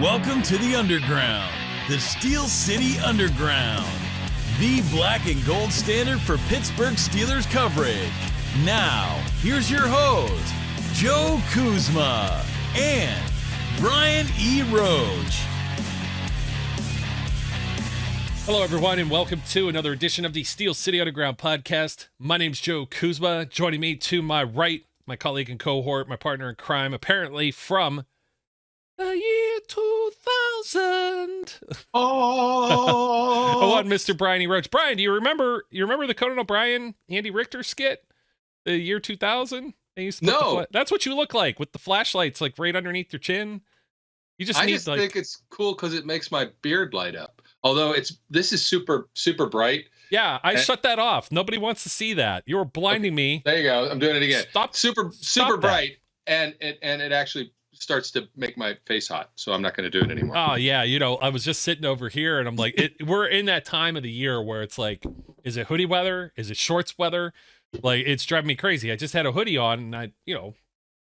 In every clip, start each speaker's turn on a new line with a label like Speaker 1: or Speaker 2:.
Speaker 1: Welcome to the Underground, the Steel City Underground, the black and gold standard for Pittsburgh Steelers coverage. Now, here's your host, Joe Kuzma and Brian E. Roach.
Speaker 2: Hello, everyone, and welcome to another edition of the Steel City Underground podcast. My name's Joe Kuzma. Joining me to my right, my colleague and cohort, my partner in crime, apparently from the year 2000. Oh, what, Mr. Brian E. Roach. Brian, do you remember the Conan O'Brien, Andy Richter skit? The year 2000?
Speaker 3: No.
Speaker 2: That's what you look like with the flashlights, like right underneath your chin.
Speaker 3: I just think it's cool because it makes my beard light up. Although this is super, super bright.
Speaker 2: Yeah, I shut that off. Nobody wants to see that. You were blinding me.
Speaker 3: There you go. I'm doing it again.
Speaker 2: Stop.
Speaker 3: Super bright, and it actually starts to make my face hot. So I'm not going to do it anymore.
Speaker 2: Oh yeah, I was just sitting over here, and I'm like, we're in that time of the year where it's like, is it hoodie weather? Is it shorts weather? Like, it's driving me crazy. I just had a hoodie on, and I,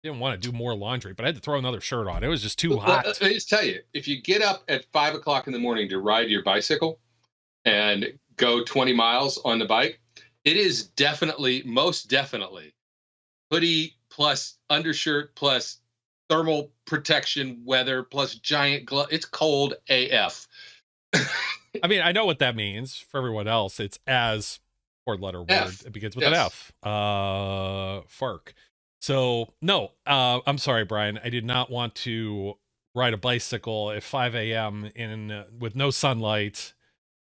Speaker 2: didn't want to do more laundry, but I had to throw another shirt on. It was just too hot.
Speaker 3: Let me just tell you, if you get up at 5 o'clock in the morning to ride your bicycle and go 20 miles on the bike, it is most definitely hoodie plus undershirt plus thermal protection weather plus giant glove. It's cold AF.
Speaker 2: I mean, I know what that means for everyone else. It's as four-letter word. It begins with an F. FARC. So, no, I'm sorry, Brian. I did not want to ride a bicycle at 5 a.m. With no sunlight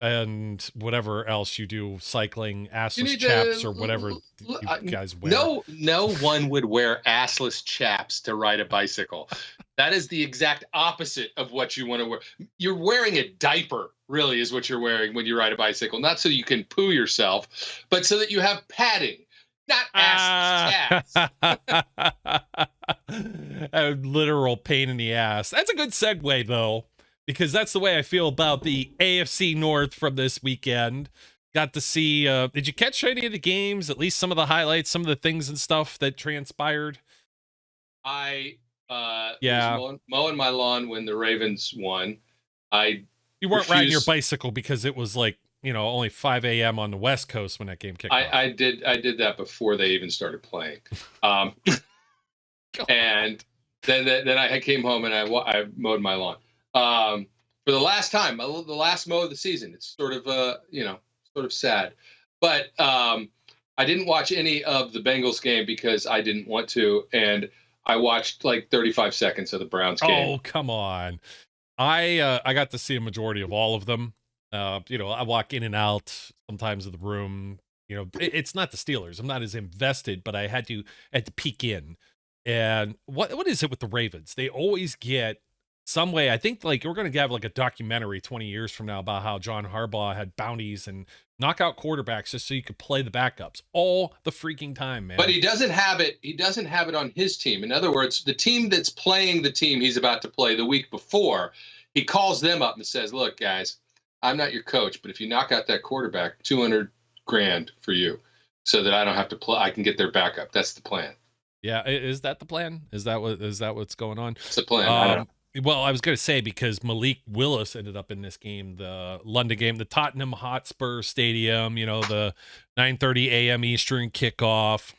Speaker 2: and whatever else you do, cycling, assless chaps, or whatever you guys wear.
Speaker 3: No one would wear assless chaps to ride a bicycle. That is the exact opposite of what you want to wear. You're wearing a diaper, really, is what you're wearing when you ride a bicycle. Not so you can poo yourself, but so that you have padding. Not assless chaps.
Speaker 2: A literal pain in the ass. That's a good segue, though, because that's the way I feel about the AFC North from this weekend. Got to see, did you catch any of the games? At least some of the highlights, some of the things and stuff that transpired?
Speaker 3: I was mowing my lawn when the Ravens won.
Speaker 2: You weren't riding your bicycle because it was like, only 5 a.m. on the West Coast when that game kicked off.
Speaker 3: I did that before they even started playing. And then I came home and I mowed my lawn. For the last time, the last mow of the season. It's sort of sad. But I didn't watch any of the Bengals game because I didn't want to, and I watched like 35 seconds of the Browns game.
Speaker 2: Oh, come on. I got to see a majority of all of them. I walk in and out sometimes of the room. It's not the Steelers. I'm not as invested, but I had to peek in. And what is it with the Ravens? They always get some way. I think like we're going to have like a documentary 20 years from now about how John Harbaugh had bounties and knockout quarterbacks just so you could play the backups all the freaking time, man.
Speaker 3: But he doesn't have it. He doesn't have it on his team. In other words, the team that's playing the team he's about to play the week before, he calls them up and says, "Look, guys, I'm not your coach, but if you knock out that quarterback, $200,000 for you, so that I don't have to play. I can get their backup." That's the plan.
Speaker 2: Yeah, is that the plan? Is that what's going on?
Speaker 3: It's the plan.
Speaker 2: Well, I was going to say, because Malik Willis ended up in this game, the London game, the Tottenham Hotspur Stadium, the 9:30 a.m. Eastern kickoff.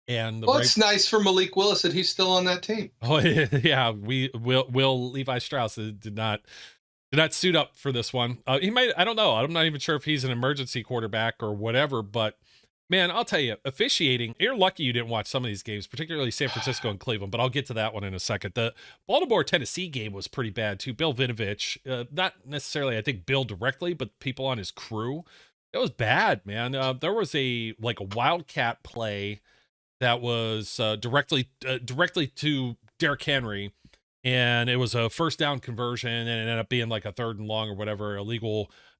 Speaker 2: And
Speaker 3: it's nice for Malik Willis that he's still on that team.
Speaker 2: Oh yeah, Will Levi Strauss did not suit up for this one. He might. I don't know. I'm not even sure if he's an emergency quarterback or whatever, but. Man, I'll tell you, officiating, you're lucky you didn't watch some of these games, particularly San Francisco and Cleveland, but I'll get to that one in a second. The Baltimore-Tennessee game was pretty bad, too. Bill Vinovich, not necessarily, I think, Bill directly, but people on his crew. It was bad, man. There was a wildcat play that was directly to Derrick Henry, and it was a first down conversion, and it ended up being like a third and long or whatever, an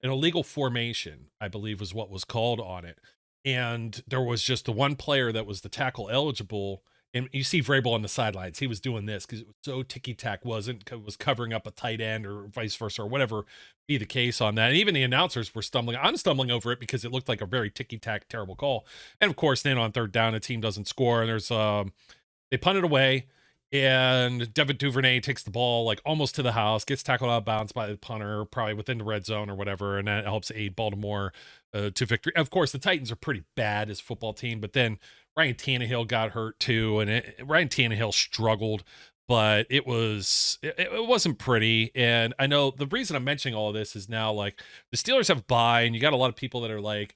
Speaker 2: illegal formation, I believe was what was called on it. And there was just the one player that was the tackle eligible. And you see Vrabel on the sidelines. He was doing this because it was so ticky-tack was covering up a tight end or vice versa or whatever be the case on that. And even the announcers were stumbling. I'm stumbling over it because it looked like a very ticky-tack, terrible call. And, of course, then on third down, a team doesn't score. And there's they punt it away. And Devin Duvernay takes the ball like almost to the house, gets tackled out of bounds by the punter, probably within the red zone or whatever, and that helps aid Baltimore to victory. Of course, the Titans are pretty bad as a football team, but then Ryan Tannehill got hurt too, and Ryan Tannehill struggled, but it wasn't pretty. And I know the reason I'm mentioning all of this is now like the Steelers have a bye, and you got a lot of people that are like,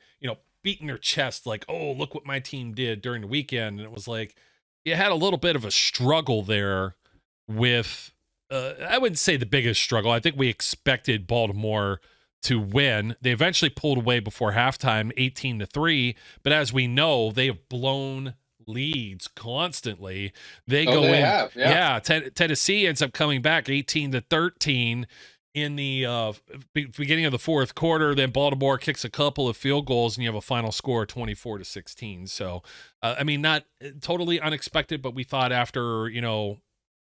Speaker 2: beating their chest, like, oh, look what my team did during the weekend, and it was like, you had a little bit of a struggle there with, I wouldn't say the biggest struggle. I think we expected Baltimore to win. They eventually pulled away before halftime, 18-3. But as we know, they have blown leads constantly. They go in. Have, yeah. Tennessee ends up coming back 18-13 in the beginning of the fourth quarter. Then Baltimore kicks a couple of field goals, and you have a final score 24-16. So, not totally unexpected, but we thought after,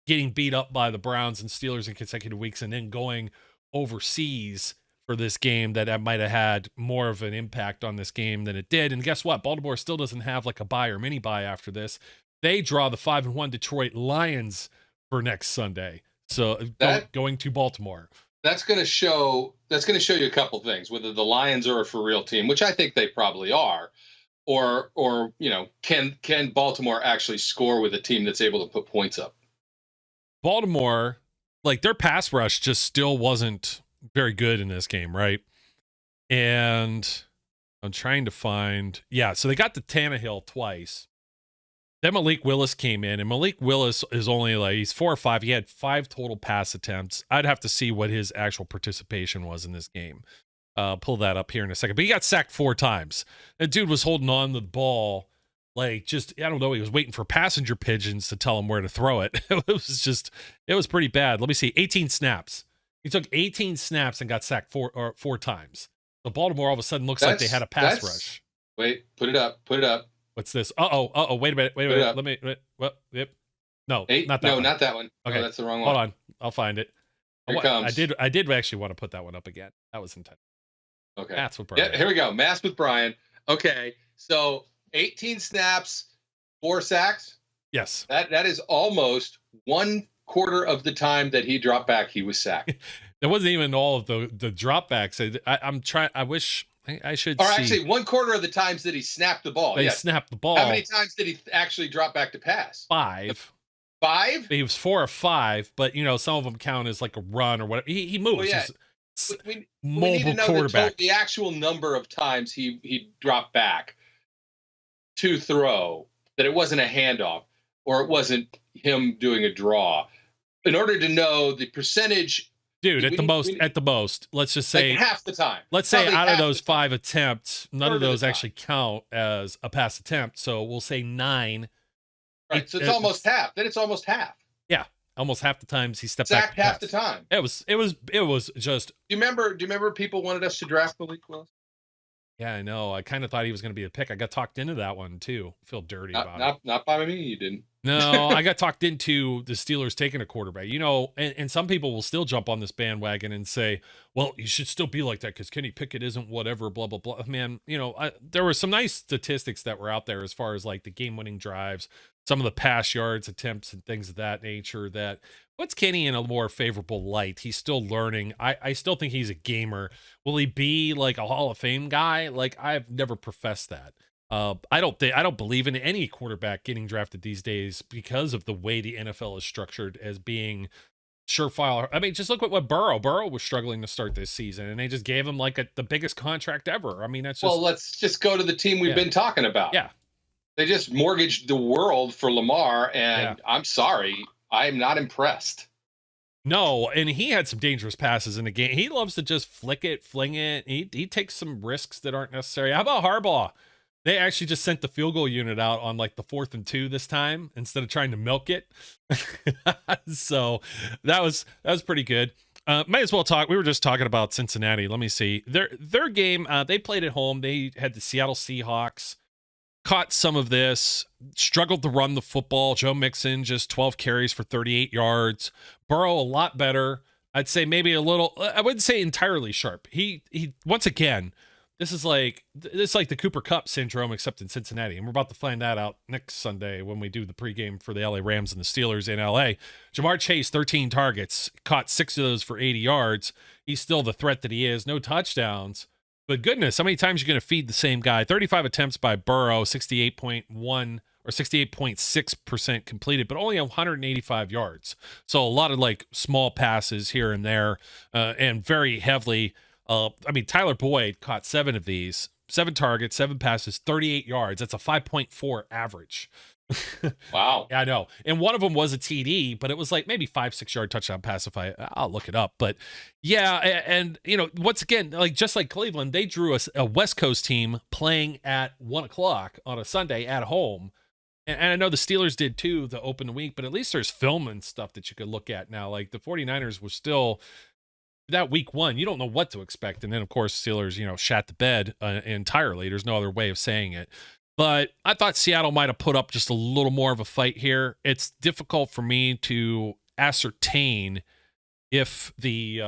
Speaker 2: getting beat up by the Browns and Steelers in consecutive weeks and then going overseas for this game, that might have had more of an impact on this game than it did. And guess what? Baltimore still doesn't have like a bye or mini bye after this. They draw the 5-1 Detroit Lions for next Sunday. So going to Baltimore.
Speaker 3: That's going to show you a couple things, whether the Lions are a for real team, which I think they probably are, or can Baltimore actually score with a team that's able to put points up?
Speaker 2: Baltimore, like their pass rush just still wasn't very good in this game, right? And I'm trying to find, so they got the Tannehill twice. Then Malik Willis came in, and Malik Willis is only he's 4 or 5. He had 5 total pass attempts. I'd have to see what his actual participation was in this game. Pull that up here in a second. But he got sacked 4 times. That dude was holding on to the ball I don't know, he was waiting for passenger pigeons to tell him where to throw it. It was pretty bad. Let me see, 18 snaps. He took 18 snaps and got sacked 4 times. So Baltimore all of a sudden looks like they had a pass rush.
Speaker 3: Wait, put it up.
Speaker 2: What's this? Wait a minute. Yep. No, not that one.
Speaker 3: Not that one.
Speaker 2: Okay,
Speaker 3: no, that's the wrong one.
Speaker 2: Hold on, I'll find it.
Speaker 3: Here it comes.
Speaker 2: I did actually want to put that one up again. That was intentional.
Speaker 3: Okay.
Speaker 2: That's what Brian.
Speaker 3: Yeah, here we go. Mass with Brian. Okay, so 18 snaps, 4 sacks.
Speaker 2: Yes.
Speaker 3: That is almost 1/4 of the time that he dropped back, he was sacked.
Speaker 2: That wasn't even all of the dropbacks. I'm trying. I wish I should.
Speaker 3: Or actually, 1/4 of the times that he snapped the ball.
Speaker 2: They snapped the ball.
Speaker 3: How many times did he actually drop back to pass?
Speaker 2: 5.
Speaker 3: 5?
Speaker 2: He was 4 or 5, but some of them count as like a run or whatever. He moves.
Speaker 3: Well, yeah.
Speaker 2: We
Speaker 3: need to know
Speaker 2: quarterback.
Speaker 3: the actual number of times he dropped back to throw, that it wasn't a handoff or it wasn't him doing a draw. In order to know the percentage,
Speaker 2: dude, at the most, let's just say
Speaker 3: half the time.
Speaker 2: Let's say out of those 5 attempts, none of those actually count as a pass attempt. So we'll say 9.
Speaker 3: Right. So it's almost half. Then it's almost half.
Speaker 2: Yeah. Almost half the times he stepped
Speaker 3: back.
Speaker 2: Half
Speaker 3: the time.
Speaker 2: It was just.
Speaker 3: Do you remember people wanted us to draft Malik Willis?
Speaker 2: Yeah, I know. I kind of thought he was going to be a pick. I got talked into that one too. I feel dirty about it.
Speaker 3: Not by me. You didn't.
Speaker 2: No, I got talked into the Steelers taking a quarterback. And some people will still jump on this bandwagon and say, "Well, you should still be like that because Kenny Pickett isn't whatever." Blah blah blah. Man, there were some nice statistics that were out there as far as like the game-winning drives, some of the pass yards attempts, and things of that nature. That puts Kenny in a more favorable light. He's still learning. I still think he's a gamer. Will he be like a Hall of Fame guy? Like, I've never professed that. I don't believe in any quarterback getting drafted these days because of the way the NFL is structured as being surefire. I mean, just look at what Burrow was struggling to start this season, and they just gave him like the biggest contract ever. I mean, that's just,
Speaker 3: well, let's just go to the team we've been talking about.
Speaker 2: Yeah,
Speaker 3: they just mortgaged the world for Lamar, and I'm sorry, I'm not impressed.
Speaker 2: No, and he had some dangerous passes in the game. He loves to just fling it. He takes some risks that aren't necessary. How about Harbaugh? They actually just sent the field goal unit out on like the 4th and 2 this time instead of trying to milk it. So that was pretty good. Might as well talk. We were just talking about Cincinnati. Let me see their game. They played at home. They had the Seattle Seahawks. Caught some of this, struggled to run the football. Joe Mixon, just 12 carries for 38 yards. Burrow, a lot better. I'd say maybe a little, I wouldn't say entirely sharp. He once again, This is like the Cooper Kupp syndrome, except in Cincinnati, and we're about to find that out next Sunday when we do the pregame for the LA Rams and the Steelers in LA. Jamar Chase, 13 targets, caught 6 of those for 80 yards. He's still the threat that he is. No touchdowns, but goodness, how many times are you going to feed the same guy? 35 attempts by Burrow, 68.1 or 68.6% completed, but only 185 yards. So a lot of like small passes here and there, and very heavily. Tyler Boyd caught 7 of these, 7 targets, 7 passes, 38 yards. That's a 5.4 average.
Speaker 3: Wow.
Speaker 2: I know. And one of them was a TD, but it was like maybe 5-6 yard touchdown pass if I'll look it up. But yeah, and once again, like just like Cleveland, they drew a West Coast team playing at 1:00 on a Sunday at home. And I know the Steelers did too to open the week, but at least there's film and stuff that you could look at now. Like the 49ers were still that week 1, you don't know what to expect. And then of course, Steelers, shat the bed entirely. There's no other way of saying it. But I thought Seattle might have put up just a little more of a fight here. It's difficult for me to ascertain if the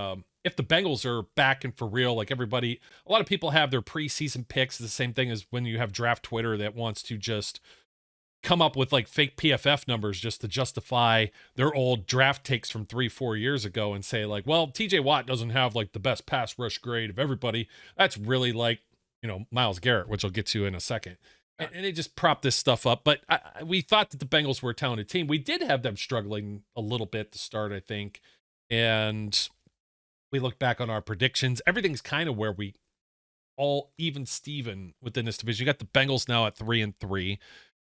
Speaker 2: Bengals are back and for real. Like everybody, a lot of people have their preseason picks. The same thing as when you have draft Twitter that wants to just come up with like fake PFF numbers just to justify their old draft takes from 3-4 years ago and say like, well, TJ Watt doesn't have like the best pass rush grade of everybody. That's really like, Myles Garrett, which I'll get to in a second. And they just prop this stuff up. But we thought that the Bengals were a talented team. We did have them struggling a little bit to start, I think. And we look back on our predictions. Everything's kind of where we all even Steven within this division. You got the Bengals now at 3-3.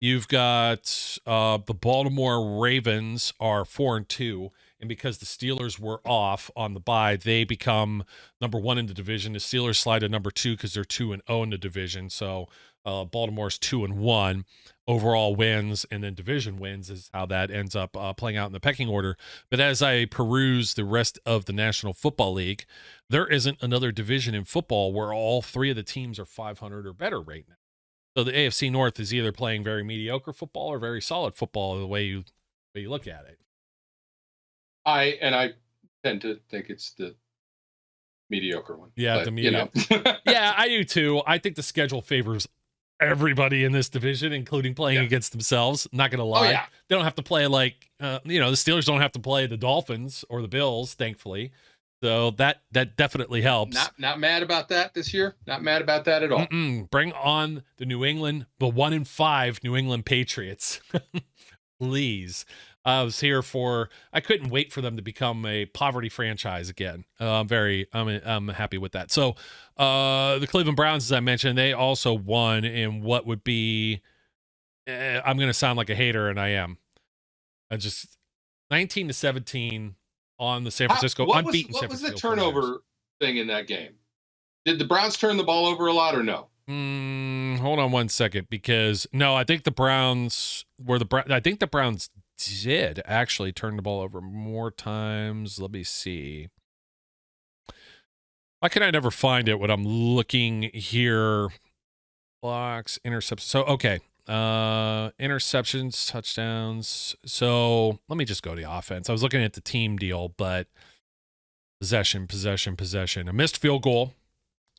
Speaker 2: You've got the Baltimore Ravens are 4-2, and because the Steelers were off on the bye, they become number 1 in the division. The Steelers slide to number 2 because they're 2-0 in the division. So Baltimore's 2-1 overall wins, and then division wins is how that ends up playing out in the pecking order. But as I peruse the rest of the National Football League, there isn't another division in football where all 3 of the teams are 500 or better right now. So the AFC North is either playing very mediocre football or very solid football, the way you look at it.
Speaker 3: I tend to think it's the mediocre one.
Speaker 2: Yeah,
Speaker 3: but,
Speaker 2: the mediocre. Yeah, I do too. I think the schedule favors everybody in this division, including playing against themselves. Not going to lie.
Speaker 3: Oh, yeah.
Speaker 2: They don't have to play like, the Steelers don't have to play the Dolphins or the Bills, thankfully. So that definitely helps.
Speaker 3: Not mad about that this year. Not mad about that at all.
Speaker 2: Bring on the 1-5 New England Patriots. Please. I couldn't wait for them to become a poverty franchise again. I'm happy with that. So the Cleveland Browns, as I mentioned, they also won in what would be, I'm going to sound like a hater, and I am. 19-17 on the San Francisco unbeaten San Francisco.
Speaker 3: What was the turnover thing in that game? Did the Browns turn the ball over a lot or no?
Speaker 2: Hold on one second, because no, I think the Browns did actually turn the ball over more times. Let me see. Why can I never find it when I'm looking here? Blocks, interceptions. So, okay. Interceptions, touchdowns. So let me just go to the offense. I was looking at the team deal, but possession. A missed field goal,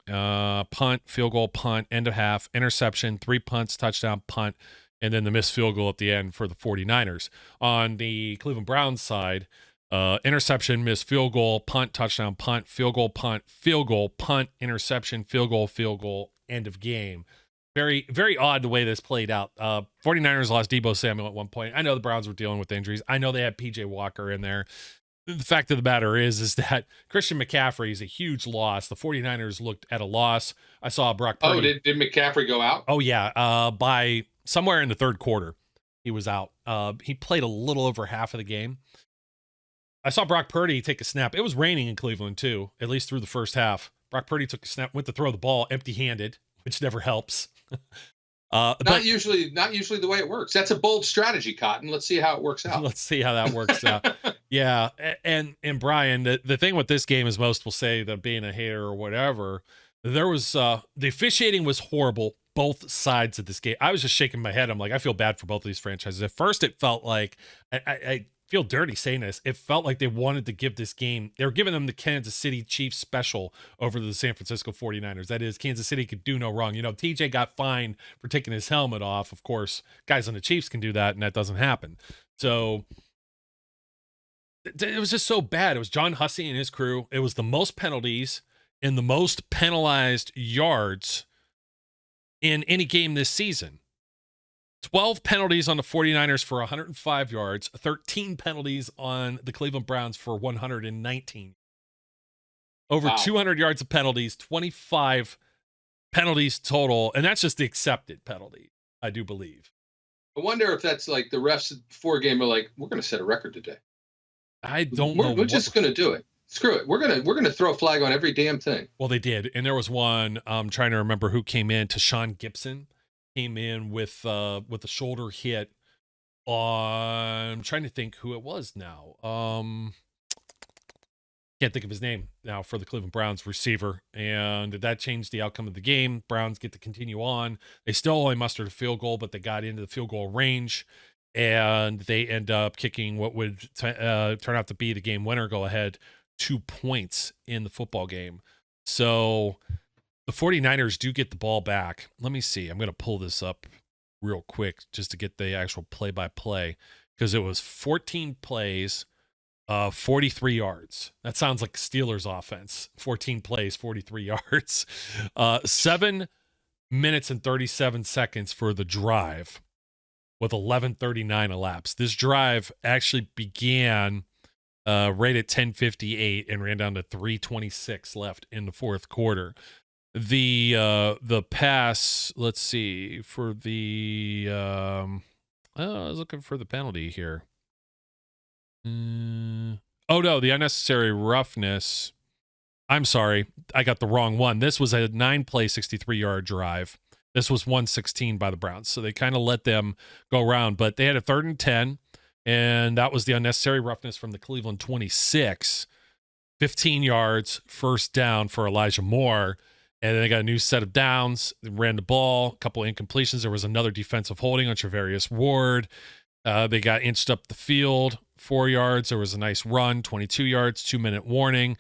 Speaker 2: punt, field goal, punt, end of half, interception, 3 punts, touchdown, punt, and then the missed field goal at the end for the 49ers. On the Cleveland Browns side, interception, missed field goal, punt, touchdown, punt, field goal, punt, interception, field goal, end of game. Very, very odd the way this played out. 49ers lost Deebo Samuel at one point. I know the Browns were dealing with injuries. I know they had PJ Walker in there. The fact of the matter is that Christian McCaffrey is a huge loss. The 49ers looked at a loss. I saw Brock Purdy.
Speaker 3: Oh, did McCaffrey go out?
Speaker 2: Oh, yeah. By somewhere in the third quarter, he was out. He played a little over half of the game. I saw Brock Purdy take a snap. It was raining in Cleveland, too, at least through the first half. Brock Purdy took a snap, went to throw the ball empty-handed, which never helps.
Speaker 3: Not usually the way it works. That's a bold strategy, Cotton. Let's see how it works out.
Speaker 2: Let's see how that works out. Yeah. And Brian, the thing with this game is most will say that being a hater or whatever, there was the officiating was horrible, both sides of this game. I was just shaking my head. I'm like, I feel bad for both of these franchises. At first, it felt like I feel dirty saying this. It felt like they wanted to give this game. They were giving them the Kansas City Chiefs special over the San Francisco 49ers. That is, Kansas City could do no wrong. You know, TJ got fined for taking his helmet off. Of course, guys on the Chiefs can do that, and that doesn't happen. So it was just so bad. It was John Hussey and his crew. It was the most penalties and the most penalized yards in any game this season. 12 penalties on the 49ers for 105 yards, 13 penalties on the Cleveland Browns for 119. Over 200 yards of penalties, 25 penalties total, and that's just the accepted penalty, I do believe.
Speaker 3: I wonder if that's like the refs before a game are like, we're going to set a record today.
Speaker 2: I don't know.
Speaker 3: We're just going to do it. Screw it. We're gonna throw a flag on every damn thing.
Speaker 2: Well, they did, and there was one. I'm trying to remember who came in. Tashawn Gibson came in with a shoulder hit on. I'm trying to think who it was now. Can't think of his name now for the Cleveland Browns receiver, and that changed the outcome of the game. Browns get to continue on. They still only mustered a field goal, but they got into the field goal range, and they end up kicking what would turn out to be the game winner, go ahead, 2 points in the football game. So the 49ers do get the ball back. Let me see. I'm going to pull this up real quick just to get the actual play-by-play, because it was 14 plays, 43 yards. That sounds like Steelers offense. 14 plays, 43 yards. 7 minutes and 37 seconds for the drive with 11:39 elapsed. This drive actually began right at 10:58 and ran down to 3:26 left in the fourth quarter. The pass, let's see, for the I was looking for the penalty here. Oh no, the unnecessary roughness. I'm sorry, I got the wrong one. This was a 9-play, 63-yard drive. This was 116 by the Browns, so they kind of let them go around, but they had a 3rd and 10. And that was the unnecessary roughness from the Cleveland 26. 15 yards, first down for Elijah Moore. And then they got a new set of downs. They ran the ball, a couple of incompletions. There was another defensive holding on Travarius Ward. They got inched up the field, 4 yards. There was a nice run, 22 yards, 2-minute warning.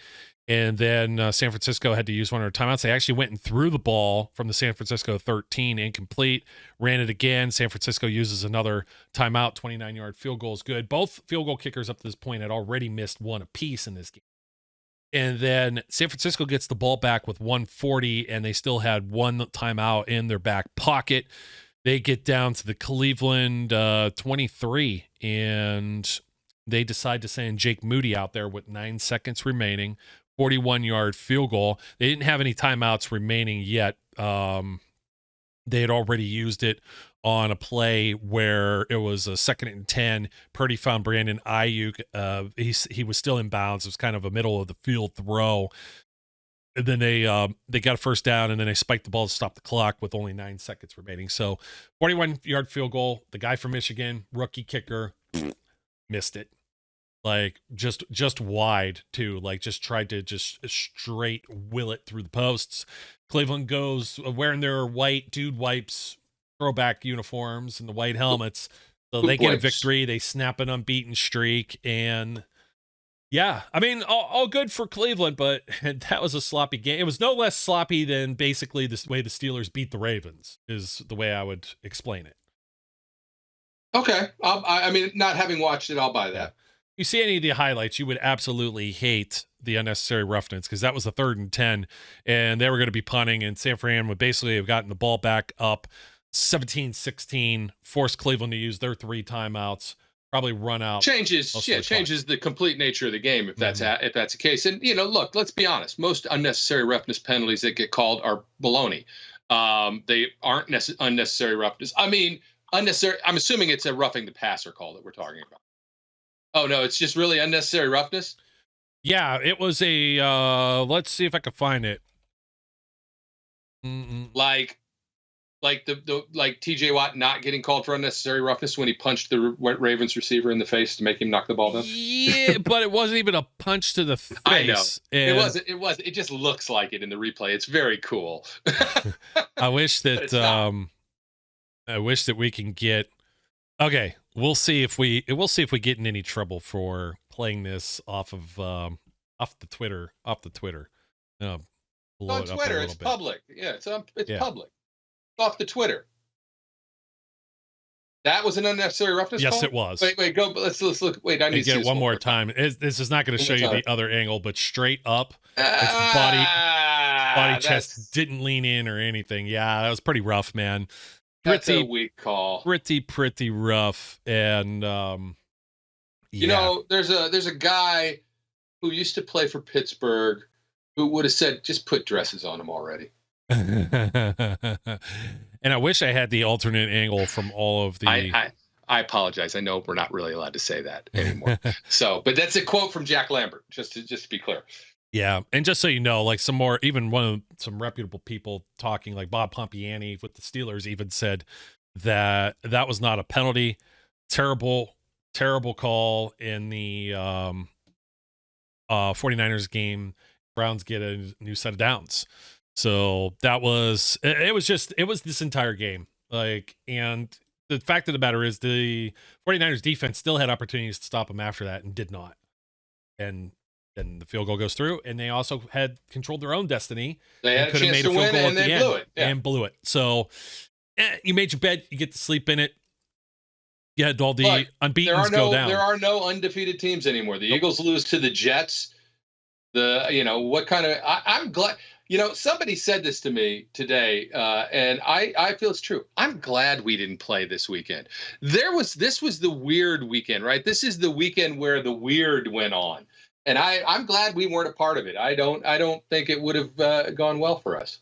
Speaker 2: And then San Francisco had to use one of their timeouts. They actually went and threw the ball from the San Francisco 13, incomplete, ran it again. San Francisco uses another timeout, 29-yard field goal is good. Both field goal kickers up to this point had already missed one apiece in this game. And then San Francisco gets the ball back with 1:40, and they still had one timeout in their back pocket. They get down to the Cleveland 23, and they decide to send Jake Moody out there with 9 seconds remaining. 41-yard field goal. They didn't have any timeouts remaining yet. They had already used it on a play where it was a 2nd and 10. Purdy found Brandon Ayuk. He was still in bounds. It was kind of a middle of the field throw. And then they got a first down, and then they spiked the ball to stop the clock with only 9 seconds remaining. So 41-yard field goal. The guy from Michigan, rookie kicker, missed it. Like just wide too, like just tried to just straight will it through the posts. Cleveland goes wearing their white dude wipes, throwback uniforms and the white helmets. So they get a victory. They snap an unbeaten streak. And yeah, I mean, all good for Cleveland, but that was a sloppy game. It was no less sloppy than basically the way the Steelers beat the Ravens is the way I would explain it.
Speaker 3: Okay. I mean, not having watched it, I'll buy that.
Speaker 2: Yeah. You see any of the highlights, you would absolutely hate the unnecessary roughness, because that was the 3rd and 10, and they were going to be punting, and San Fran would basically have gotten the ball back up 17-16, forced Cleveland to use their 3 timeouts, probably run out.
Speaker 3: Changes the complete nature of the game if that's if that's the case. And look, let's be honest. Most unnecessary roughness penalties that get called are baloney. They aren't unnecessary roughness. I mean, unnecessary. I'm assuming it's a roughing the passer call that we're talking about. Oh, no, it's just really unnecessary roughness?
Speaker 2: Yeah, it was a, let's see if I can find it.
Speaker 3: Like TJ Watt not getting called for unnecessary roughness when he punched the Ravens receiver in the face to make him knock the ball down?
Speaker 2: Yeah, but it wasn't even a punch to the face.
Speaker 3: I know. It wasn't. It just looks like it in the replay. It's very cool.
Speaker 2: I wish that we can get. Okay, We'll see if we get in any trouble for playing this off the Twitter. Blow
Speaker 3: On
Speaker 2: it up a
Speaker 3: Twitter,
Speaker 2: little
Speaker 3: it's
Speaker 2: bit.
Speaker 3: public. Yeah, it's
Speaker 2: Yeah.
Speaker 3: public. It's off the Twitter. That was an unnecessary roughness
Speaker 2: Yes,
Speaker 3: call?
Speaker 2: it was.
Speaker 3: Wait, go. Let's look. Wait, I need
Speaker 2: And
Speaker 3: to see
Speaker 2: get it
Speaker 3: this
Speaker 2: one more time. This is not going to show you the other angle, but straight up, its body chest didn't lean in or anything. Yeah, that was pretty rough, man.
Speaker 3: That's a weak call.
Speaker 2: Pretty rough. And
Speaker 3: you know, there's a guy who used to play for Pittsburgh who would have said, just put dresses on him already.
Speaker 2: And I wish I had the alternate angle from all of the.
Speaker 3: I apologize. I know we're not really allowed to say that anymore. But that's a quote from Jack Lambert, just to be clear.
Speaker 2: Yeah, and just so you know, like some reputable people talking, like Bob Pompiani with the Steelers, even said that was not a penalty. Terrible call in the 49ers game. Browns get a new set of downs. So that was it was this entire game. Like, and the fact of the matter is the 49ers defense still had opportunities to stop them after that and did not. And then the field goal goes through, and they also had controlled their own destiny.
Speaker 3: They had a chance to win, and they blew it. Yeah.
Speaker 2: And blew it. So you made your bed, you get to sleep in it. You had all the unbeatens go down.
Speaker 3: There are no undefeated teams anymore. The Eagles lose to the Jets. I'm glad. Somebody said this to me today, and I feel it's true. I'm glad we didn't play this weekend. This was the weird weekend, right? This is the weekend where the weird went on, and I'm glad we weren't a part of it. I don't think it would have gone well for us.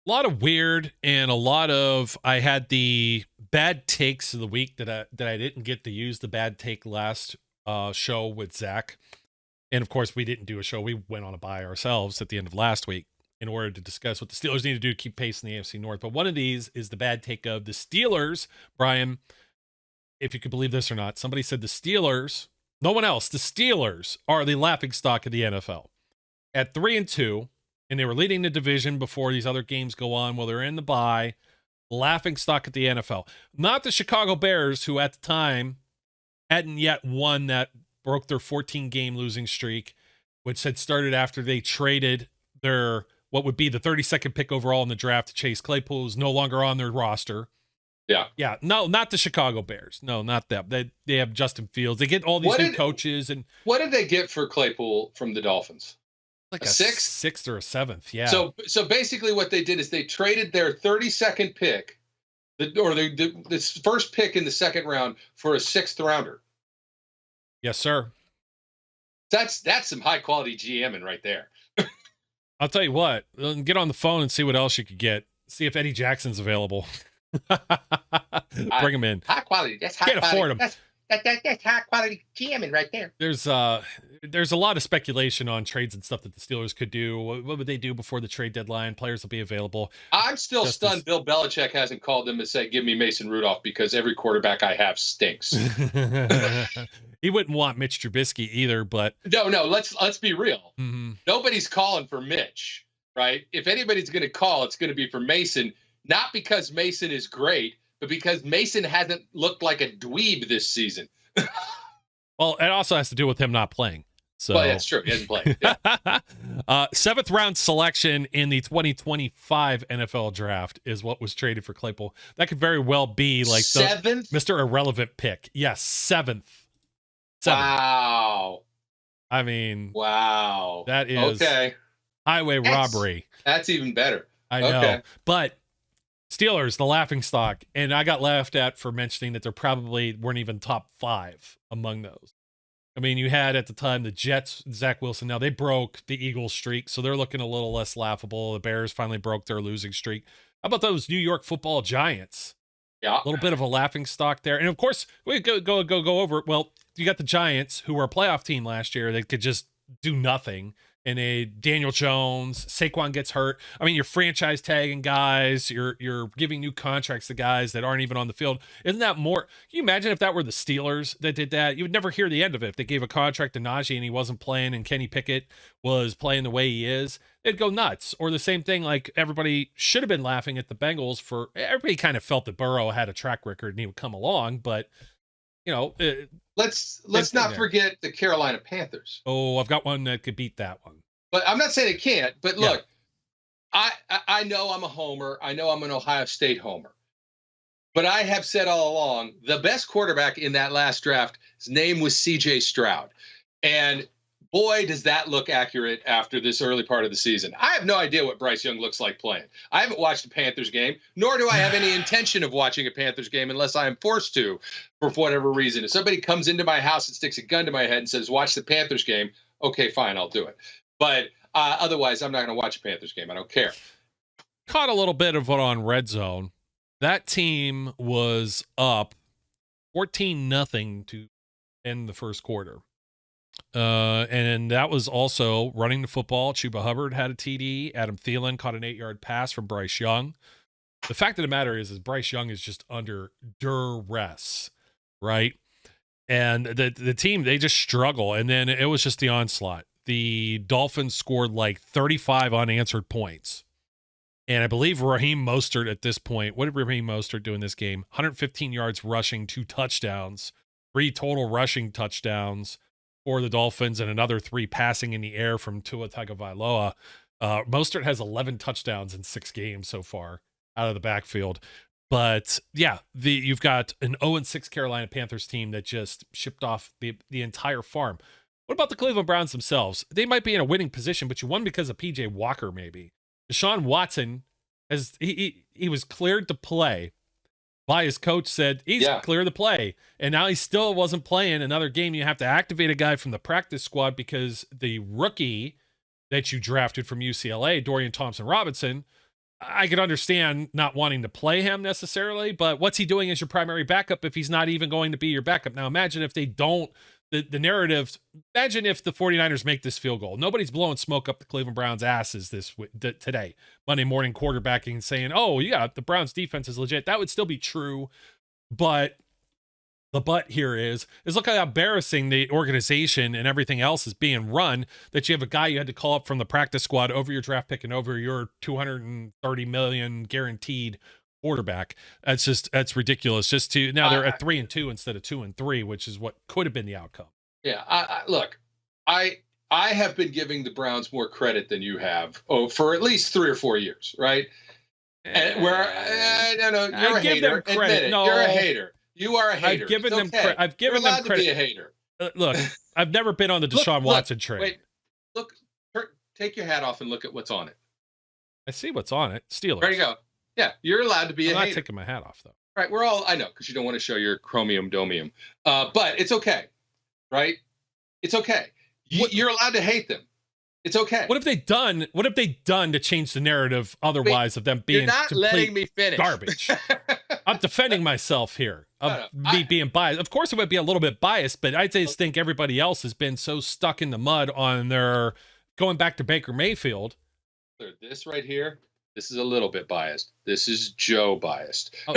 Speaker 2: A lot of weird, and a lot of I had the bad takes of the week that I didn't get to use the bad take last show with Zach, and of course we didn't do a show. We went on a bye ourselves at the end of last week in order to discuss what the Steelers need to do to keep pace in the AFC North. But one of these is the bad take of the Steelers. Brian, if you could believe this or not, somebody said the Steelers, no one else, the Steelers are the laughingstock of the NFL. At 3-2, and they were leading the division before these other games go on while they're in the bye, laughingstock at the NFL. Not the Chicago Bears, who at the time hadn't yet won that broke their 14-game losing streak, which had started after they traded their what would be the 32nd pick overall in the draft to Chase Claypool, is no longer on their roster. Yeah. No, not the Chicago Bears. No, not them. They have Justin Fields. They get all these new coaches. And
Speaker 3: what did they get for Claypool from the Dolphins?
Speaker 2: Like a sixth or a seventh. Yeah.
Speaker 3: So basically what they did is they traded their 32nd pick, this first pick in the second round, for a sixth rounder.
Speaker 2: Yes, sir.
Speaker 3: That's some high quality GMing right there.
Speaker 2: I'll tell you what, get on the phone and see what else you could get. See if Eddie Jackson's available. Bring him in.
Speaker 3: High quality. That's high
Speaker 2: Can't
Speaker 3: quality.
Speaker 2: afford him.
Speaker 3: That's high quality GMing right there.
Speaker 2: There's a lot of speculation on trades and stuff that the Steelers could do. What would they do before the trade deadline? Players will be available.
Speaker 3: I'm still stunned Bill Belichick hasn't called them to say, give me Mason Rudolph, because every quarterback I have stinks.
Speaker 2: He wouldn't want Mitch Trubisky either, but
Speaker 3: no, let's be real.
Speaker 2: Mm-hmm.
Speaker 3: Nobody's calling for Mitch, right? If anybody's going to call, it's going to be for Mason, not because Mason is great, but because Mason hasn't looked like a dweeb this season.
Speaker 2: Well, it also has to do with him not playing. So
Speaker 3: that's true. He hasn't played. Yeah.
Speaker 2: Seventh round selection in the 2025 NFL draft is what was traded for Claypool. That could very well be like
Speaker 3: seventh?
Speaker 2: the Mr. Irrelevant pick. Yes, seventh.
Speaker 3: Wow.
Speaker 2: I mean,
Speaker 3: wow.
Speaker 2: That is highway robbery.
Speaker 3: That's even better.
Speaker 2: I know. But Steelers, the laughingstock, and I got laughed at for mentioning that there probably weren't even top 5 among those. I mean, you had at the time the Jets, Zach Wilson. Now they broke the Eagles streak, so they're looking a little less laughable. The Bears finally broke their losing streak. How about those New York Football Giants?
Speaker 3: Yeah,
Speaker 2: a little bit of a laughingstock there. And of course, we go over. Well, you got the Giants, who were a playoff team last year. They could just do nothing. And Daniel Jones, Saquon gets hurt. I mean, you're franchise tagging guys. You're giving new contracts to guys that aren't even on the field. Isn't that more? Can you imagine if that were the Steelers that did that? You would never hear the end of it. If they gave a contract to Najee and he wasn't playing, and Kenny Pickett was playing the way he is, they'd go nuts. Or the same thing, like everybody should have been laughing at the Bengals for. Everybody kind of felt that Burrow had a track record and he would come along, but
Speaker 3: let's
Speaker 2: in
Speaker 3: not
Speaker 2: there.
Speaker 3: forget the Carolina Panthers.
Speaker 2: Oh, I've got one that could beat that one.
Speaker 3: But I'm not saying it can't. But
Speaker 2: Yeah.
Speaker 3: look, I know I'm a homer. I know I'm an Ohio State homer. But I have said all along, the best quarterback in that last draft, his name was C.J. Stroud. And boy, does that look accurate after this early part of the season. I have no idea what Bryce Young looks like playing. I haven't watched a Panthers game, nor do I have any intention of watching a Panthers game unless I am forced to for whatever reason. If somebody comes into my house and sticks a gun to my head and says, watch the Panthers game, okay, fine, I'll do it. But otherwise, I'm not going to watch a Panthers game. I don't care.
Speaker 2: Caught a little bit of it on Red Zone. That team was up 14-0 to end the first quarter. And that was also running the football. Chuba Hubbard had a TD. Adam Thielen caught an 8-yard pass from Bryce Young. The fact of the matter is Bryce Young is just under duress, right? And the team, they just struggle. And then it was just the onslaught. The Dolphins scored like 35 unanswered points. And I believe Raheem Mostert at this point, what did Raheem Mostert do in this game? 115 yards rushing, 2 touchdowns, 3 total rushing touchdowns for the Dolphins, and another 3 passing in the air from Tua Tagovailoa. Mostert has 11 touchdowns in 6 games so far out of the backfield. But yeah, you've got an 0-6 Carolina Panthers team that just shipped off the entire farm. What about the Cleveland Browns themselves? They might be in a winning position, but you won because of PJ Walker, maybe. Deshaun Watson, he was cleared to play by his coach, said he's clear to play, and now he still wasn't playing another game. You have to activate a guy from the practice squad because the rookie that you drafted from UCLA, Dorian Thompson-Robinson, I could understand not wanting to play him necessarily, but what's he doing as your primary backup if he's not even going to be your backup? Now imagine if they don't, the narrative, imagine if the 49ers make this field goal. Nobody's blowing smoke up the Cleveland Browns' asses today, Monday morning quarterbacking and saying, oh, yeah, the Browns defense is legit. That would still be true. But the but here is look how embarrassing the organization and everything else is being run, that you have a guy you had to call up from the practice squad over your draft pick and over your $230 million guaranteed quarterback. That's ridiculous. Just to now they're at 3-2 instead of 2-3, which is what could have been the outcome.
Speaker 3: Yeah, look, I have been giving the Browns more credit than you have for at least 3 or 4 years, right? And where no, you're a hater. Admit it. No, you're a hater. You are a hater.
Speaker 2: I've given them credit. I've given them credit.
Speaker 3: To be a hater.
Speaker 2: Look, I've never been on the Deshaun Watson train.
Speaker 3: Wait, look, take your hat off and look at what's on it.
Speaker 2: I see what's on it. Steelers.
Speaker 3: There you go. Yeah, you're allowed to be a hater.
Speaker 2: I'm not taking my hat off, though.
Speaker 3: Right, we're all, I know, because you don't want to show your chromium domium. But it's okay, right? It's okay. You're allowed to hate them. It's okay.
Speaker 2: What have they done to change the narrative otherwise of them being
Speaker 3: You're not letting me finish.
Speaker 2: Garbage? I'm defending myself here of me being biased. Of course, it would be a little bit biased, but I just think everybody else has been so stuck in the mud on their going back to Baker Mayfield.
Speaker 3: This right here, this is a little bit biased. This is Joe biased.
Speaker 2: Oh,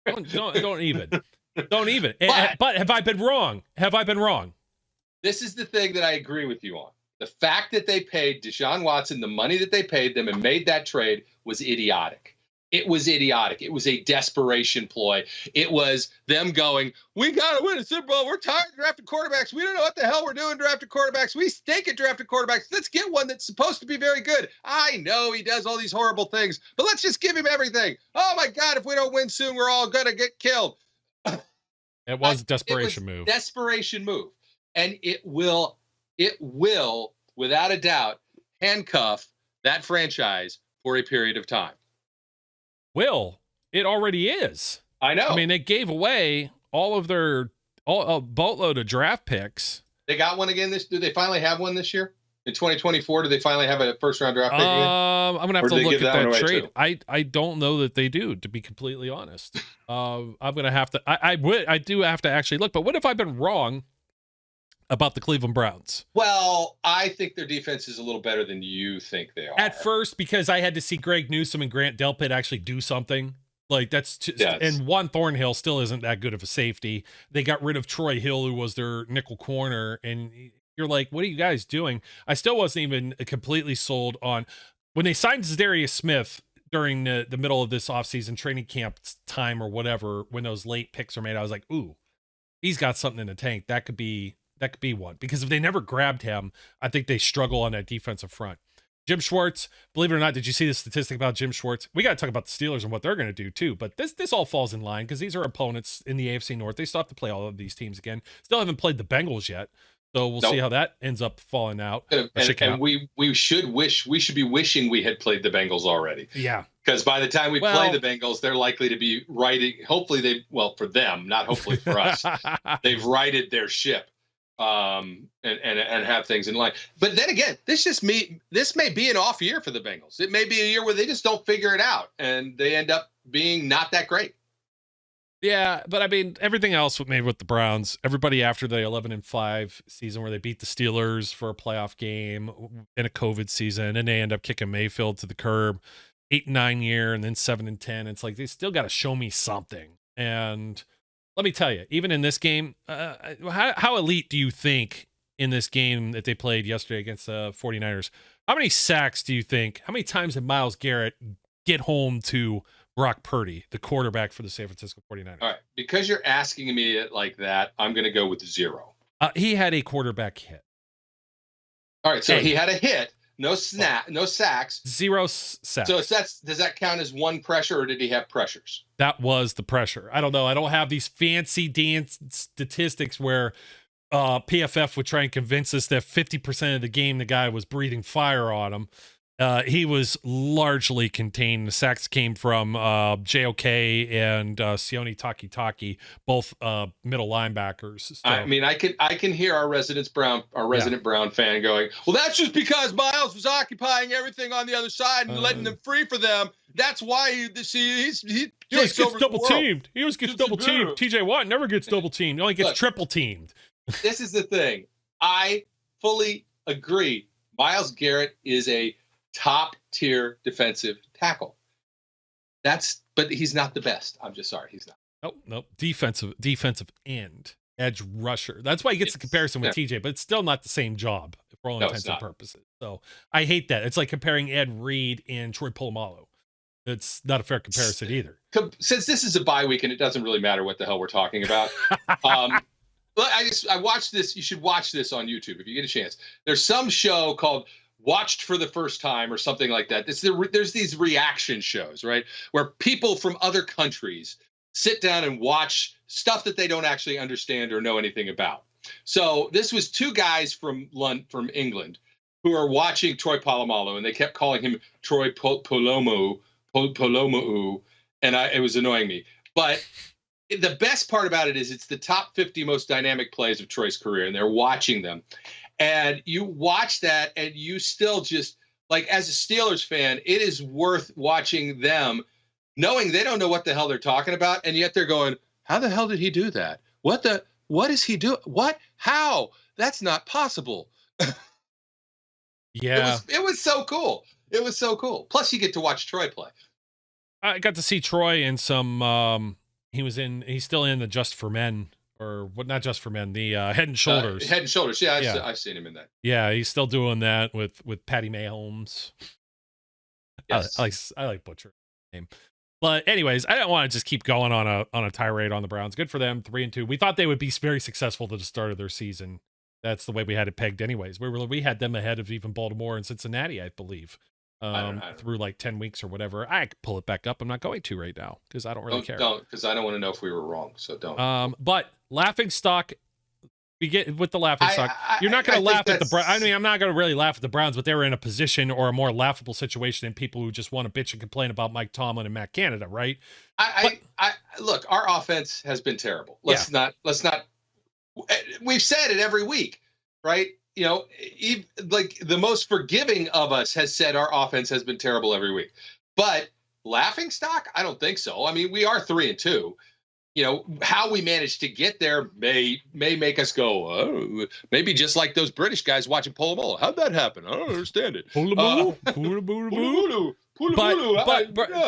Speaker 2: don't even. But have I been wrong?
Speaker 3: This is the thing that I agree with you on. The fact that they paid Deshaun Watson the money that they paid them and made that trade was idiotic. It was idiotic. It was a desperation ploy. It was them going, we got to win a Super Bowl. We're tired of drafting quarterbacks. We don't know what the hell we're doing drafting quarterbacks. We stink at drafting quarterbacks. Let's get one that's supposed to be very good. I know he does all these horrible things, but let's just give him everything. Oh, my God, if we don't win soon, we're all going to get killed.
Speaker 2: It was a desperation move.
Speaker 3: Desperation move. And it will, without a doubt, handcuff that franchise for a period of time.
Speaker 2: It already is.
Speaker 3: I know.
Speaker 2: I mean, they gave away all of their a boatload of draft picks.
Speaker 3: They got one again. Do they finally have one this year? In 2024, do they finally have a first-round draft pick again?
Speaker 2: I'm going to have to look at that trade. I don't know that they do, to be completely honest. I'm going to have to. I do have to actually look. But what if I've been wrong about the Cleveland Browns?
Speaker 3: Well, I think their defense is a little better than you think they are.
Speaker 2: At first, because I had to see Greg Newsome and Grant Delpit actually do something. Like, that's just,
Speaker 3: Yes.
Speaker 2: And Juan Thornhill still isn't that good of a safety. They got rid of Troy Hill, who was their nickel corner, and you're like, what are you guys doing? I still wasn't even completely sold on when they signed Zadarius Smith. during the middle of this offseason training camp time or whatever, when those late picks are made, I was like, ooh, he's got something in the tank. That could be one. Because if they never grabbed him, I think they struggle on that defensive front. Jim Schwartz, believe it or not, did you see the statistic about Jim Schwartz? We got to talk about the Steelers and what they're going to do too. But this all falls in line because these are opponents in the AFC North. They still have to play all of these teams again. Still haven't played the Bengals yet. So we'll see how that ends up falling out.
Speaker 3: And we should be wishing we had played the Bengals already.
Speaker 2: Yeah.
Speaker 3: Because by the time we play the Bengals, they're likely to be righting. Hopefully for them, not hopefully for us, they've righted their ship and have things in line. But then again, this may be an off year for the Bengals. It may be a year where they just don't figure it out and they end up being not that great.
Speaker 2: Yeah, but I mean, everything else made with the Browns, everybody after the 11-5 season where they beat the Steelers for a playoff game in a COVID season, and they end up kicking Mayfield to the curb, 8-9 year, and then 7-10. It's like, they still got to show me something. And let me tell you, even in this game, how elite do you think in this game that they played yesterday against the 49ers, how many sacks do you think, how many times did Myles Garrett get home to Brock Purdy, the quarterback for the San Francisco 49ers?
Speaker 3: All right. Because you're asking me it like that, I'm going to go with 0.
Speaker 2: He had a quarterback hit.
Speaker 3: All right. So he had a hit, no sacks.
Speaker 2: 0 sacks.
Speaker 3: So does that count as one pressure, or did he have pressures?
Speaker 2: That was the pressure. I don't know. I don't have these fancy dance statistics where PFF would try and convince us that 50% of the game the guy was breathing fire on him. He was largely contained. The sacks came from JOK and Sione Takitaki, both middle linebackers. So.
Speaker 3: I mean, I can hear our resident Brown fan going, well, that's just because Myles was occupying everything on the other side and letting them free for them. That's why he
Speaker 2: always gets double teamed. He always gets double teamed. TJ Watt never gets double teamed. He only gets triple teamed.
Speaker 3: This is the thing. I fully agree. Myles Garrett is a top tier defensive tackle. But he's not the best. I'm just sorry. He's not.
Speaker 2: Nope. Defensive end, edge rusher. That's why he gets the comparison with TJ, but it's still not the same job for all intents and purposes. So I hate that. It's like comparing Ed Reed and Troy Polamalu. It's not a fair comparison either.
Speaker 3: Since this is a bye week and it doesn't really matter what the hell we're talking about. I watched this. You should watch this on YouTube if you get a chance. There's some show called Watched for the First Time or something like that. There's these reaction shows, right, where people from other countries sit down and watch stuff that they don't actually understand or know anything about. So this was 2 guys from England who are watching Troy Polamalu, and they kept calling him Troy Polamalu, and it was annoying me. But the best part about it is it's the top 50 most dynamic plays of Troy's career, and they're watching them. And you watch that, and you still just, like, as a Steelers fan, it is worth watching them, knowing they don't know what the hell they're talking about, and yet they're going, how the hell did he do that? What is he doing? What? How? That's not possible.
Speaker 2: Yeah.
Speaker 3: It was so cool. It was so cool. Plus, you get to watch Troy play.
Speaker 2: I got to see Troy in some, he's still in the Just for Men, or what? Not Just for Men, the Head and Shoulders.
Speaker 3: Head and Shoulders. Yeah, I've seen him in that.
Speaker 2: Yeah, he's still doing that with Patty Mahomes. Yes. I like Butcher name. But anyways, I don't want to just keep going on a tirade on the Browns. Good for them, 3-2. We thought they would be very successful at the start of their season. That's the way we had it pegged, anyways. We had them ahead of even Baltimore and Cincinnati, I believe. Through like 10 weeks or whatever. I could pull it back up. I'm not going to right now because I don't really care.
Speaker 3: Don't, because I don't want to know if we were wrong. So don't.
Speaker 2: But laughing stock, we get with the laughing stock. You're not going to laugh at the Browns. I mean, I'm not going to really laugh at the Browns, but they were in a position or a more laughable situation than people who just want to bitch and complain about Mike Tomlin and Matt Canada, right?
Speaker 3: Look, our offense has been terrible. Let's not. We've said it every week, right? You know, like the most forgiving of us has said our offense has been terrible every week. But laughing stock, I don't think so. I mean, we are 3-2. You know, how we managed to get there may make us go, oh, maybe just like those British guys watching Polamalu. How'd that happen? I don't understand it.
Speaker 2: But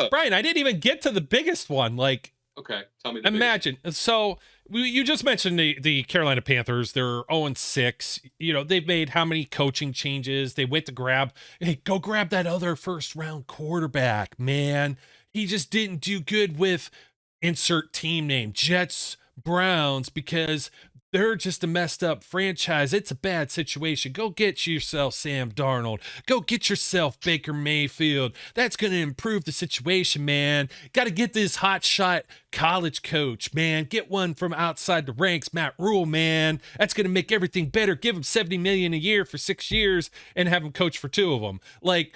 Speaker 2: Brian, I didn't even get to the biggest one. Like,
Speaker 3: Okay, tell me the
Speaker 2: Imagine. So you just mentioned the Carolina Panthers. They're 0-6. You know, they've made how many coaching changes? They went to go grab that other first round quarterback, man. He just didn't do good with insert team name, Jets, Browns, because they're just a messed up franchise. It's a bad situation. Go get yourself Sam Darnold. Go get yourself Baker Mayfield. That's going to improve the situation, man. Got to get this hot shot college coach, man. Get one from outside the ranks, Matt Rule, man. That's going to make everything better. Give him $70 million a year for 6 years and have him coach for 2 of them. Like,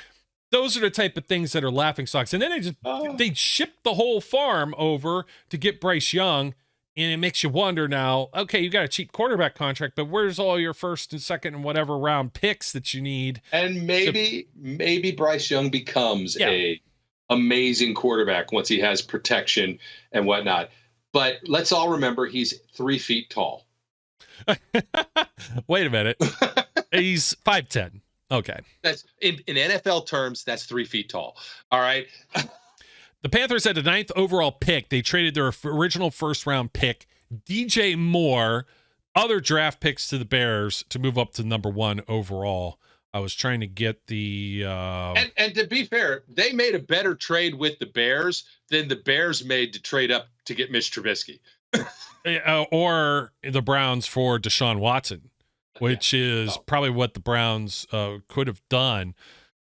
Speaker 2: those are the type of things that are laughing stocks. And then they shipped the whole farm over to get Bryce Young. And it makes you wonder now, okay, you got a cheap quarterback contract, but where's all your first and second and whatever round picks that you need?
Speaker 3: And maybe Bryce Young becomes a amazing quarterback once he has protection and whatnot. But let's all remember he's 3 feet tall.
Speaker 2: Wait a minute. He's 5'10". Okay.
Speaker 3: That's in NFL terms, that's 3 feet tall. All right.
Speaker 2: The Panthers had the 9th overall pick. They traded their original first-round pick, DJ Moore, other draft picks to the Bears to move up to number 1 overall. I was trying to get the...
Speaker 3: And to be fair, they made a better trade with the Bears than the Bears made to trade up to get Mitch Trubisky.
Speaker 2: Or the Browns for Deshaun Watson, which is probably what the Browns could have done.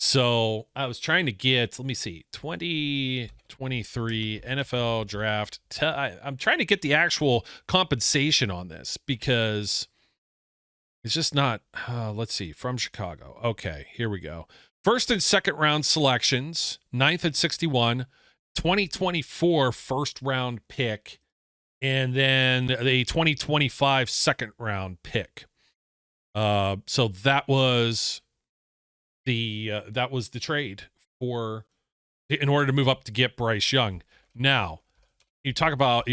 Speaker 2: So I was trying to get, let me see, 2023 NFL draft. I'm trying to get the actual compensation on this because it's just not, let's see, from Chicago. Okay, here we go. First and second round selections, 9th and 61, 2024 first round pick, and then the 2025 second round pick. So that was the trade in order to move up to get Bryce Young. Now, you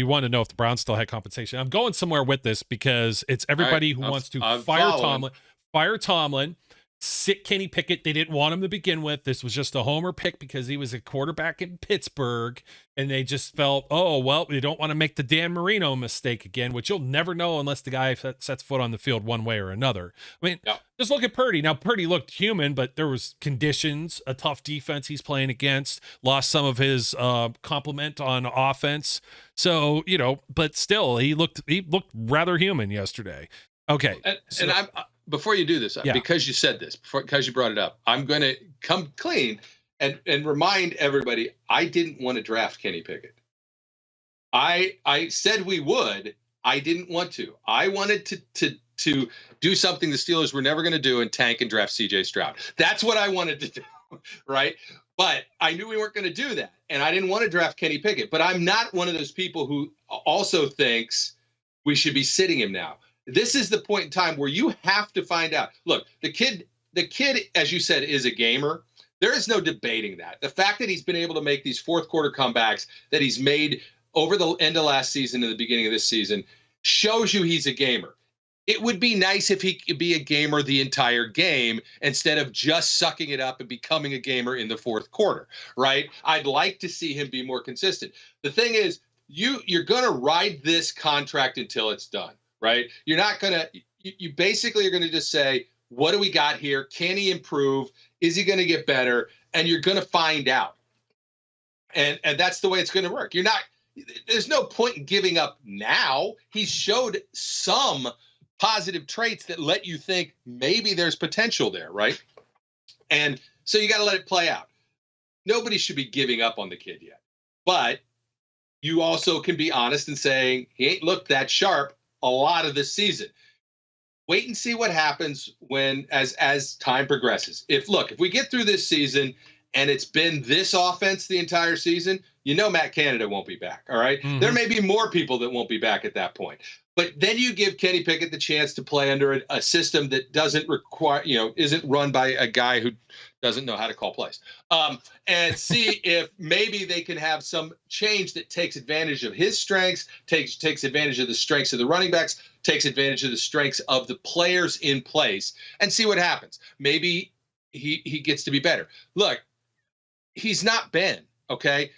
Speaker 2: want to know if the Browns still had compensation. I'm going somewhere with this because it's everybody who wants to fire Tomlin, sit Kenny Pickett. They didn't want him to begin with. This was just a homer pick because he was a quarterback in Pittsburgh, and they just felt, oh, well, we don't want to make the Dan Marino mistake again, which you'll never know unless the guy sets foot on the field one way or another. I mean, Just look at Purdy. Now, Purdy looked human, but there was conditions, a tough defense he's playing against, lost some of his complement on offense. So, but still, he looked rather human yesterday. Okay.
Speaker 3: And I'm before you do this, because you said this, because you brought it up, I'm going to come clean and remind everybody, I didn't want to draft Kenny Pickett. I said we would. I didn't want to. I wanted to do something the Steelers were never going to do and tank and draft C.J. Stroud. That's what I wanted to do, right? But I knew we weren't going to do that, and I didn't want to draft Kenny Pickett. But I'm not one of those people who also thinks we should be sitting him now. This is the point in time where you have to find out. Look, the kid, as you said, is a gamer. There is no debating that. The fact that he's been able to make these fourth quarter comebacks that he's made over the end of last season and the beginning of this season shows you he's a gamer. It would be nice if he could be a gamer the entire game instead of just sucking it up and becoming a gamer in the fourth quarter, right? I'd like to see him be more consistent. The thing is, you're going to ride this contract until it's done. Right? You're not going to, you basically are going to just say, what do we got here? Can he improve? Is he going to get better? And you're going to find out. And that's the way it's going to work. There's no point in giving up now. He's showed some positive traits that let you think maybe there's potential there, right? And so you got to let it play out. Nobody should be giving up on the kid yet. But you also can be honest in saying he ain't looked that sharp a lot of this season. Wait and see what happens as time progresses. If we get through this season and it's been this offense the entire season, Matt Canada won't be back. All right. Mm-hmm. There may be more people that won't be back at that point. But then you give Kenny Pickett the chance to play under a system that doesn't require, isn't run by a guy who doesn't know how to call plays. And see if maybe they can have some change that takes advantage of his strengths, takes advantage of the strengths of the running backs, takes advantage of the strengths of the players in place, and see what happens. Maybe he gets to be better. Look, he's not Ben, okay?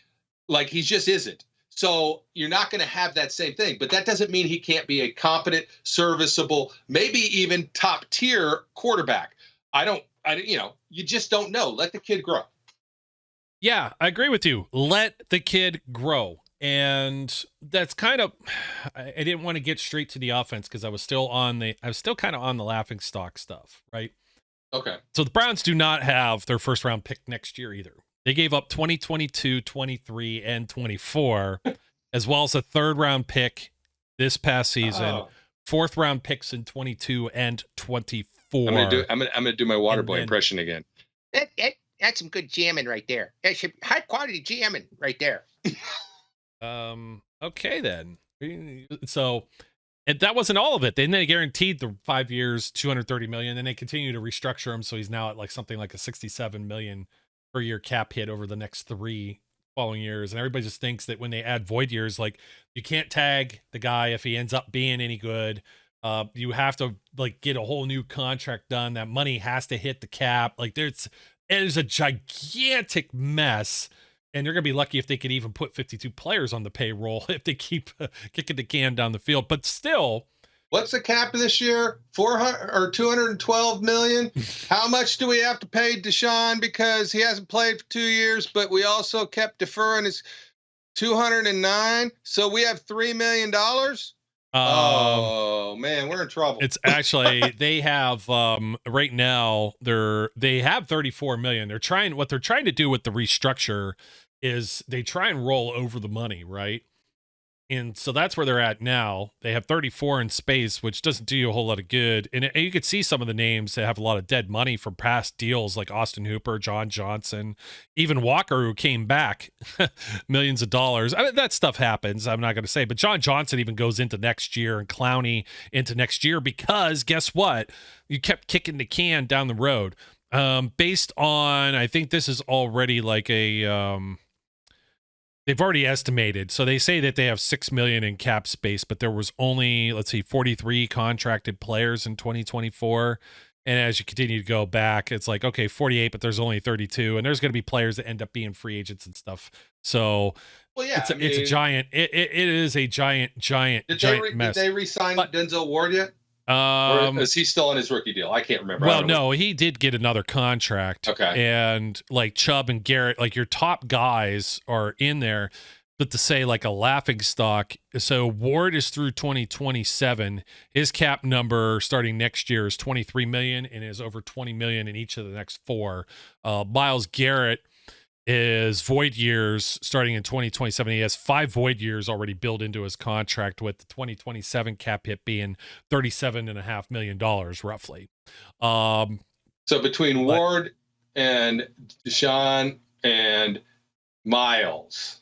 Speaker 3: Like, he just isn't. So you're not going to have that same thing, but that doesn't mean he can't be a competent, serviceable, maybe even top tier quarterback. You just don't know. Let the kid grow.
Speaker 2: Yeah, I agree with you. Let the kid grow. And that's kind of, I didn't want to get straight to the offense because I was still kind of on the laughing stock stuff, right?
Speaker 3: Okay.
Speaker 2: So the Browns do not have their first round pick next year either. They gave up 2022, 23, and 24, as well as a third round pick this past season, fourth round picks in 22 and 24.
Speaker 3: I'm gonna do my Waterboy impression again.
Speaker 4: That's some good jamming right there. That's high quality jamming right there.
Speaker 2: Okay then. So, and that wasn't all of it. Then they guaranteed the 5 years, $230 million. Then they continue to restructure him, so he's now at like something like a $67 million per year cap hit over the next 3 following years. And everybody just thinks that when they add void years, like you can't tag the guy if he ends up being any good. You have to like get a whole new contract done. That money has to hit the cap. Like it is a gigantic mess. And they're going to be lucky if they could even put 52 players on the payroll if they keep kicking the can down the field. But still,
Speaker 3: what's the cap this year? 400 or 212 million. How much do we have to pay Deshaun because he hasn't played for 2 years, but we also kept deferring his 209. So we have $3 million. Oh man, we're in trouble.
Speaker 2: It's actually they have right now they have 34 million. What they're trying to do with the restructure is they try and roll over the money, right? And so that's where they're at now. They have 34 in space, which doesn't do you a whole lot of good. And you could see some of the names that have a lot of dead money from past deals, like Austin Hooper, John Johnson, even Walker, who came back millions of dollars. I mean, that stuff happens. I'm not going to say, but John Johnson even goes into next year and Clowney into next year because guess what? You kept kicking the can down the road. Based on, I think this is already like a, they've already estimated. So they say that they have 6 million in cap space, but there was only, 43 contracted players in 2024. And as you continue to go back, it's like, okay, 48, but there's only 32. And there's going to be players that end up being free agents and stuff. So it's a giant, it is a giant mess.
Speaker 3: Did they re-sign Denzel Ward yet? Or is he still on his rookie deal? I can't remember.
Speaker 2: Well, no, he did get another contract.
Speaker 3: Okay.
Speaker 2: And like Chubb and Garrett, like your top guys are in there, but to say like a laughing stock. So Ward is through 2027. His cap number starting next year is 23 million and is over 20 million in each of the next 4. Myles Garrett is void years starting in 2027. He has 5 void years already built into his contract, with the 2027 cap hit being $37.5 million roughly.
Speaker 3: So between Ward and Deshaun and Miles,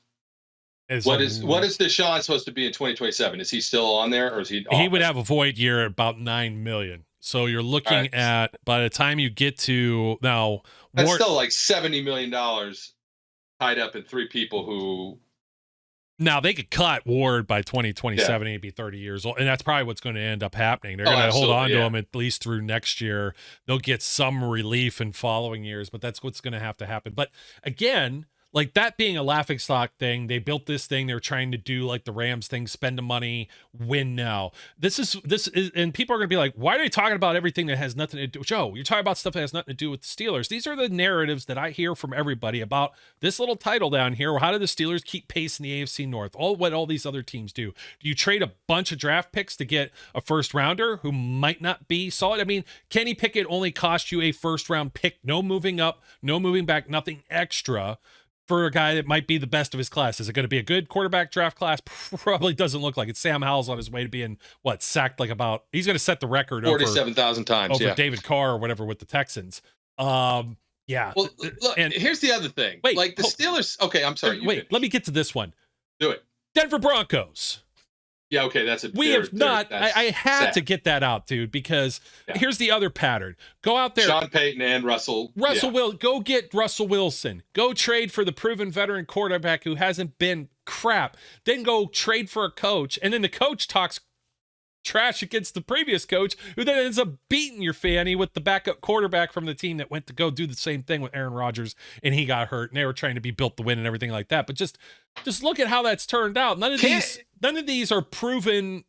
Speaker 3: what is Deshaun supposed to be in 2027? Is he still on there, or is he off?
Speaker 2: He would have a void year at about 9 million. So you're looking at, by the time you get to now,
Speaker 3: that's still like $70 million tied up in 3 people who.
Speaker 2: Now they could cut Ward by 2027. He'd be 30 years old, and that's probably what's going to end up happening. They're going to hold on to him at least through next year. They'll get some relief in following years, but that's what's going to happen. But again, like that being a laughing stock thing, they built this thing. They're trying to do like the Rams thing, spend the money, win now. This is, and people are going to be like, why are they talking about everything that has nothing to do? Joe, you're talking about stuff that has nothing to do with the Steelers. These are the narratives that I hear from everybody about this little title down here. How do the Steelers keep pace in the AFC North? What all these other teams do. Do you trade a bunch of draft picks to get a first rounder who might not be solid? I mean, Kenny Pickett only cost you a first round pick, no moving up, no moving back, nothing extra, for a guy that might be the best of his class. Is it going to be a good quarterback draft class? Probably doesn't look like it. Sam Howell's on his way to being sacked like about, he's going to set the record
Speaker 3: 47,000 times
Speaker 2: over David Carr or whatever with the Texans. Yeah.
Speaker 3: Well, look, and here's the other thing.
Speaker 2: Wait,
Speaker 3: like the Steelers. Okay, I'm sorry.
Speaker 2: Wait, let me get to this one.
Speaker 3: Do it.
Speaker 2: Denver Broncos.
Speaker 3: Yeah, okay, that's a.
Speaker 2: We have not. I had to get that out, dude, because here's the other pattern. Go out there,
Speaker 3: Sean Payton and Russell.
Speaker 2: Go get Russell Wilson. Go trade for the proven veteran quarterback who hasn't been crap. Then go trade for a coach, and then the coach talks trash against the previous coach, who then ends up beating your fanny with the backup quarterback from the team that went to go do the same thing with Aaron Rodgers, and he got hurt, and they were trying to be built to win and everything like that. But just look at how that's turned out. None of these are proven.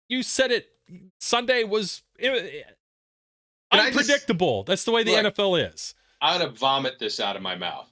Speaker 2: You said it. Sunday was unpredictable. That's the way the NFL is.
Speaker 3: I'm going to vomit this out of my mouth.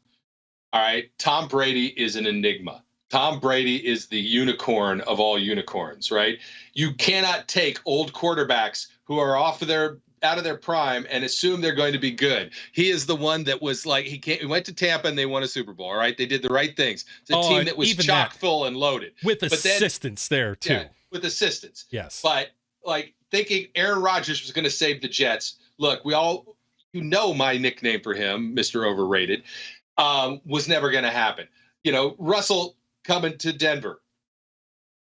Speaker 3: All right. Tom Brady is an enigma. Tom Brady is the unicorn of all unicorns, right? You cannot take old quarterbacks who are out of their prime and assume they're going to be good. He is the one that was like, he went to Tampa and they won a Super Bowl. All right. They did the right things. It's a team that was chock full and loaded.
Speaker 2: With assistance there too. Yeah,
Speaker 3: with assistance.
Speaker 2: Yes.
Speaker 3: But like thinking Aaron Rodgers was going to save the Jets. Look, my nickname for him, Mr. Overrated, was never going to happen. Russell coming to Denver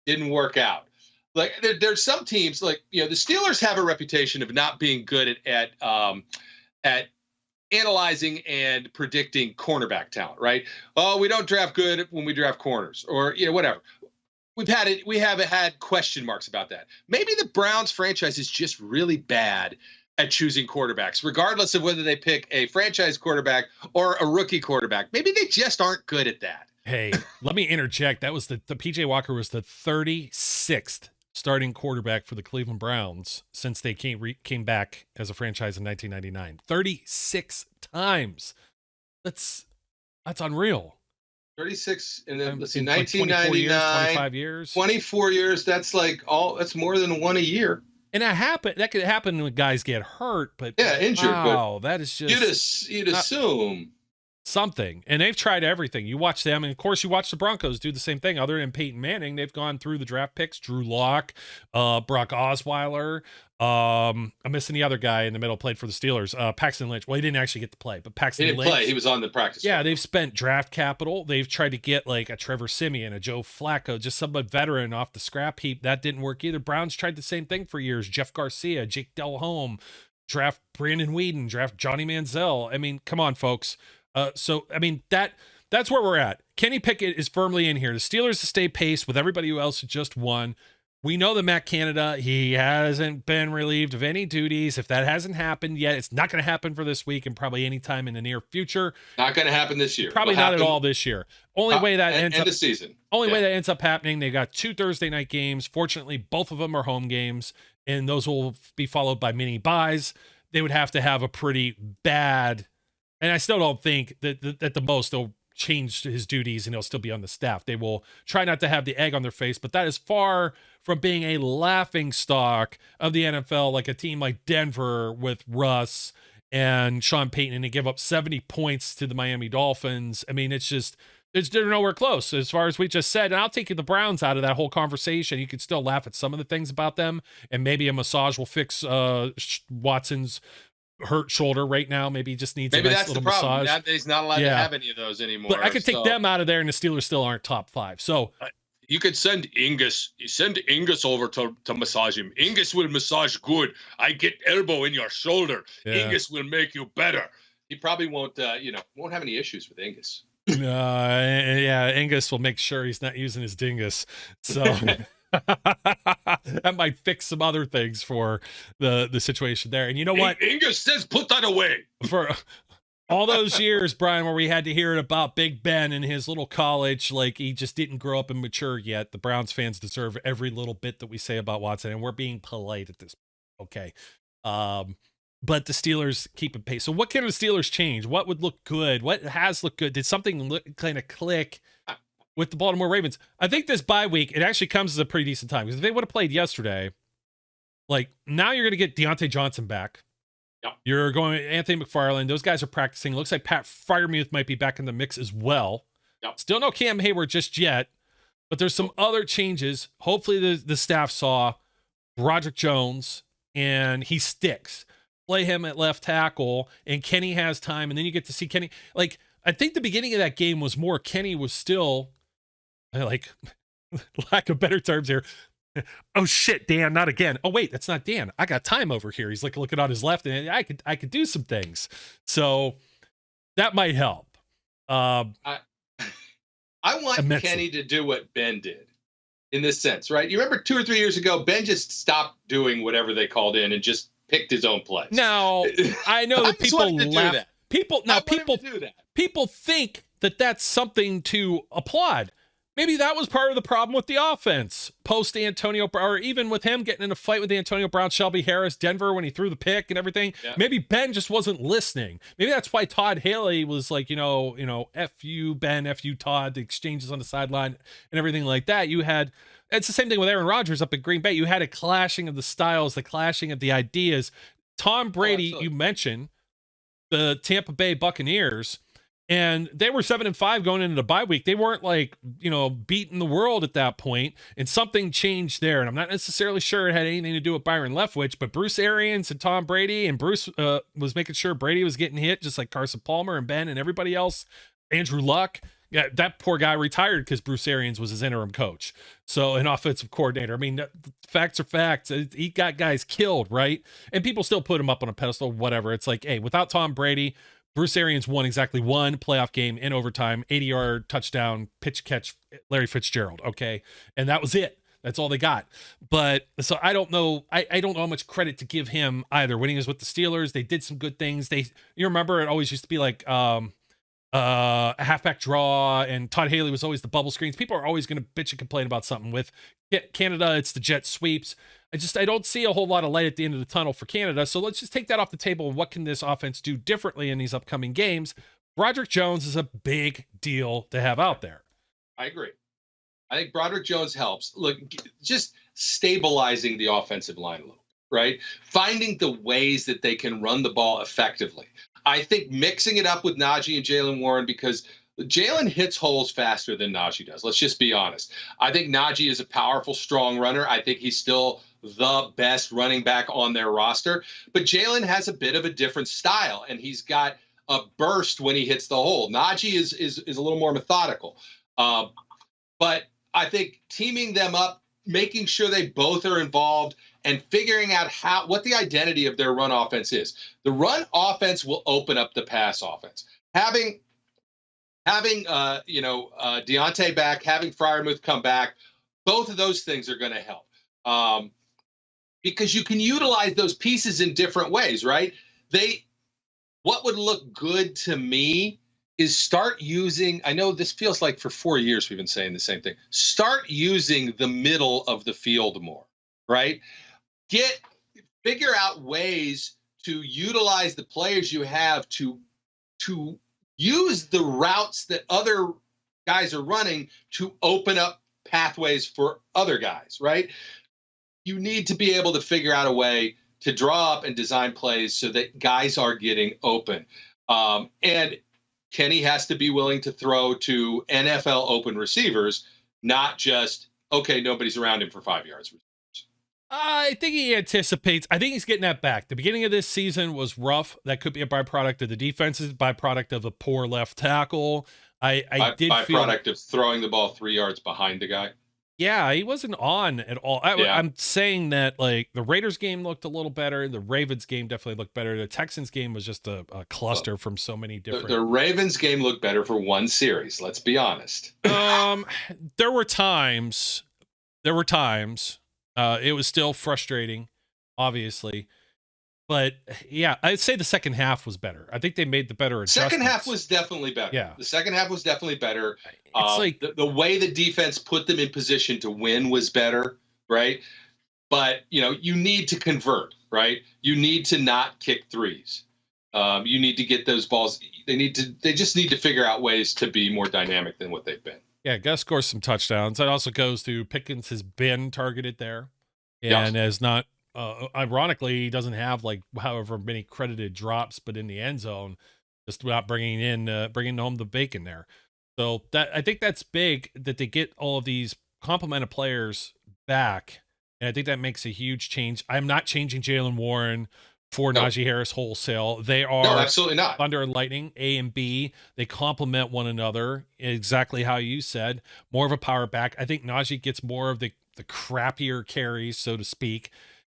Speaker 3: didn't work out. Like there's some teams the Steelers have a reputation of not being good at analyzing and predicting cornerback talent, right? Oh, we don't draft good when we draft corners, or whatever. We have had question marks about that. Maybe the Browns franchise is just really bad at choosing quarterbacks, regardless of whether they pick a franchise quarterback or a rookie quarterback. Maybe they just aren't good at that.
Speaker 2: Hey, let me interject. That was the PJ Walker was the 36th starting quarterback for the Cleveland Browns since they came back as a franchise in 1999. 36 times. That's unreal.
Speaker 3: 36 and then let's see,
Speaker 2: 1999, 25 years,
Speaker 3: 24 years. That's that's more than one a year.
Speaker 2: And that could happen when guys get hurt, but
Speaker 3: injured.
Speaker 2: Wow, that is just
Speaker 3: you'd assume
Speaker 2: something. And they've tried everything. You watch them, and of course you watch the Broncos do the same thing. Other than Peyton Manning, they've gone through the draft picks: Drew Lock, Brock Osweiler. I'm missing the other guy in the middle, played for the Steelers, Paxton Lynch. Well, he didn't actually get to play, but Paxton Lynch. He didn't play.
Speaker 3: He was on the practice
Speaker 2: squad.
Speaker 3: squad.
Speaker 2: They've spent draft capital. They've tried to get like a Trevor Siemian, a Joe Flacco, just some veteran off the scrap heap. That didn't work either. Browns tried the same thing for years. Jeff Garcia, Jake Delhomme, draft Brandon Weeden, draft Johnny Manziel. I mean, come on, folks. That's where we're at. Kenny Pickett is firmly in here. The Steelers to stay pace with everybody else who just won. We know that Matt Canada, he hasn't been relieved of any duties. If that hasn't happened yet, it's not going to happen for this week and probably any time in the near future.
Speaker 3: Not going to happen this year.
Speaker 2: Probably not at all this year. Only way that ends up
Speaker 3: the season.
Speaker 2: Only way that ends up happening. They got 2 Thursday night games. Fortunately, both of them are home games, and those will be followed by mini buys. They would have to have a pretty bad, and I still don't think that at the most they'll change his duties and he'll still be on the staff. They will try not to have the egg on their face, but that is far from being a laughing stock of the NFL, like a team like Denver with Russ and Sean Payton, and they give up 70 points to the Miami Dolphins. I mean, they're nowhere close as far as we just said. And I'll take the Browns out of that whole conversation. You could still laugh at some of the things about them, and maybe a massage will fix Watson's hurt shoulder right now. Maybe he just needs a nice little massage.
Speaker 3: He's not allowed to have any of those anymore.
Speaker 2: But I could take them out of there, and the Steelers still aren't top 5. So
Speaker 3: you could send Ingus over to massage him. Ingus will massage good. I get elbow in your shoulder. Yeah. Ingus will make you better. He probably won't have any issues with Ingus.
Speaker 2: Ingus will make sure he's not using his dingus. So that might fix some other things for the situation there. And you know what?
Speaker 3: Ingus says put that away.
Speaker 2: For all those years, Brian, where we had to hear it about Big Ben and his little college, like he just didn't grow up and mature yet. The Browns fans deserve every little bit that we say about Watson, and we're being polite at this point. Okay. But the Steelers keep it pace. So what can the Steelers change? What would look good? What has looked good? Did something kind of click with the Baltimore Ravens? I think this bye week, it actually comes as a pretty decent time, because if they would have played yesterday, like now you're going to get Deontay Johnson back.
Speaker 3: Yep.
Speaker 2: You're going Anthony McFarland. Those guys are practicing. It looks like Pat Freiermuth might be back in the mix as well.
Speaker 3: Yep.
Speaker 2: Still no Cam Hayward just yet, but there's some other changes. Hopefully the staff saw Broderick Jones and he sticks. Play him at left tackle, and Kenny has time, and then you get to see Kenny. Like, I think the beginning of that game was more Kenny was still, like, lack of better terms here. Oh shit, Dan, not again. Oh wait, that's not Dan. I got time over here. He's like looking on his left, and I could do some things. So that might help.
Speaker 3: I want
Speaker 2: immensely.
Speaker 3: Kenny to do what Ben did. in this sense, right? You remember 2 or 3 years ago, Ben just stopped doing whatever they called in and just picked his own plays.
Speaker 2: Now, I know that people laugh. People think that that's something to applaud. Maybe that was part of the problem with the offense post Antonio, or even with him getting in a fight with Antonio Brown, Shelby Harris, Denver, when he threw the pick and everything. Yeah. Maybe Ben just wasn't listening. Maybe that's why Todd Haley was like, F you, Ben, F you, Todd, the exchanges on the sideline and everything like that. It's the same thing with Aaron Rodgers up at Green Bay. You had a clashing of the styles, the clashing of the ideas. Tom Brady, you mentioned the Tampa Bay Buccaneers, and they were 7-5 going into the bye week. They weren't beating the world at that point, and something changed there. And I'm not necessarily sure it had anything to do with Byron Leftwich, but Bruce Arians and Tom Brady, and Bruce was making sure Brady was getting hit, just like Carson Palmer and Ben and everybody else. Andrew Luck. Yeah, that poor guy retired because Bruce Arians was his interim coach. So an offensive coordinator. I mean, facts are facts. He got guys killed, right? And people still put him up on a pedestal, whatever. It's like, hey, without Tom Brady, Bruce Arians won exactly one playoff game in overtime, 80-yard touchdown, pitch catch, Larry Fitzgerald, okay? And that was it. That's all they got. but so I don't know. I don't know how much credit to give him either. When he was with the Steelers, they did some good things. You remember, it always used to be like a halfback draw, and Todd Haley was always the bubble screens. People are always going to bitch and complain about something. With Canada, it's the jet sweeps. I don't see a whole lot of light at the end of the tunnel for Canada. So let's just take that off the table. What can this offense do differently in these upcoming games? Broderick Jones is a big deal to have out there.
Speaker 3: I agree. I think Broderick Jones helps. Look, just stabilizing the offensive line a little, right? Finding the ways that they can run the ball effectively. I think mixing it up with Najee and Jaylen Warren, because Jalen hits holes faster than Najee does. Let's just be honest. I think Najee is a powerful, strong runner. I think he's still the best running back on their roster. But Jalen has a bit of a different style, and he's got a burst when he hits the hole. Najee is a little more methodical. But I think teaming them up, making sure they both are involved, and figuring out what the identity of their run offense is. The run offense will open up the pass offense. Having Deontay back, having Freiermuth come back, both of those things are going to help. Because you can utilize those pieces in different ways, right? What would look good to me is start using, I know this feels like for 4 years we've been saying the same thing. Start using the middle of the field more, right? Figure out ways to utilize the players you have to use the routes that other guys are running to open up pathways for other guys, right? You need to be able to figure out a way to draw up and design plays so that guys are getting open. And Kenny has to be willing to throw to NFL open receivers, not just, okay, nobody's around him for 5 yards.
Speaker 2: I think he anticipates. I think he's getting that back. The beginning of this season was rough. That could be a byproduct of the defenses, byproduct of a poor left tackle. Byproduct
Speaker 3: of throwing the ball 3 yards behind the guy.
Speaker 2: Yeah, he wasn't on at all. I'm saying that, like, the Raiders game looked a little better. The Ravens game definitely looked better. The Texans game was just a cluster from so many different.
Speaker 3: The Ravens game looked better for one series. Let's be honest.
Speaker 2: There were times. It was still frustrating, obviously. But yeah, I'd say the second half was better. I think they made the better adjustments.
Speaker 3: Second half was definitely better.
Speaker 2: Yeah.
Speaker 3: The second half was definitely better.
Speaker 2: It's like
Speaker 3: the way the defense put them in position to win was better, right? But, you need to convert, right? You need to not kick threes. You need to get those balls. They just need to figure out ways to be more dynamic than what they've been.
Speaker 2: Yeah, Gus scores some touchdowns. That also goes to Pickens has been targeted there and has not. Ironically, he doesn't have like however many credited drops, but in the end zone, just without bringing home the bacon there. So I think that's big that they get all of these complemented players back, and I think that makes a huge change. I'm not changing Jaylen Warren for Najee Harris wholesale. They are
Speaker 3: absolutely not.
Speaker 2: Thunder and Lightning, A and B. They complement one another exactly how you said. More of a power back. I think Najee gets more of the crappier carries, so to speak.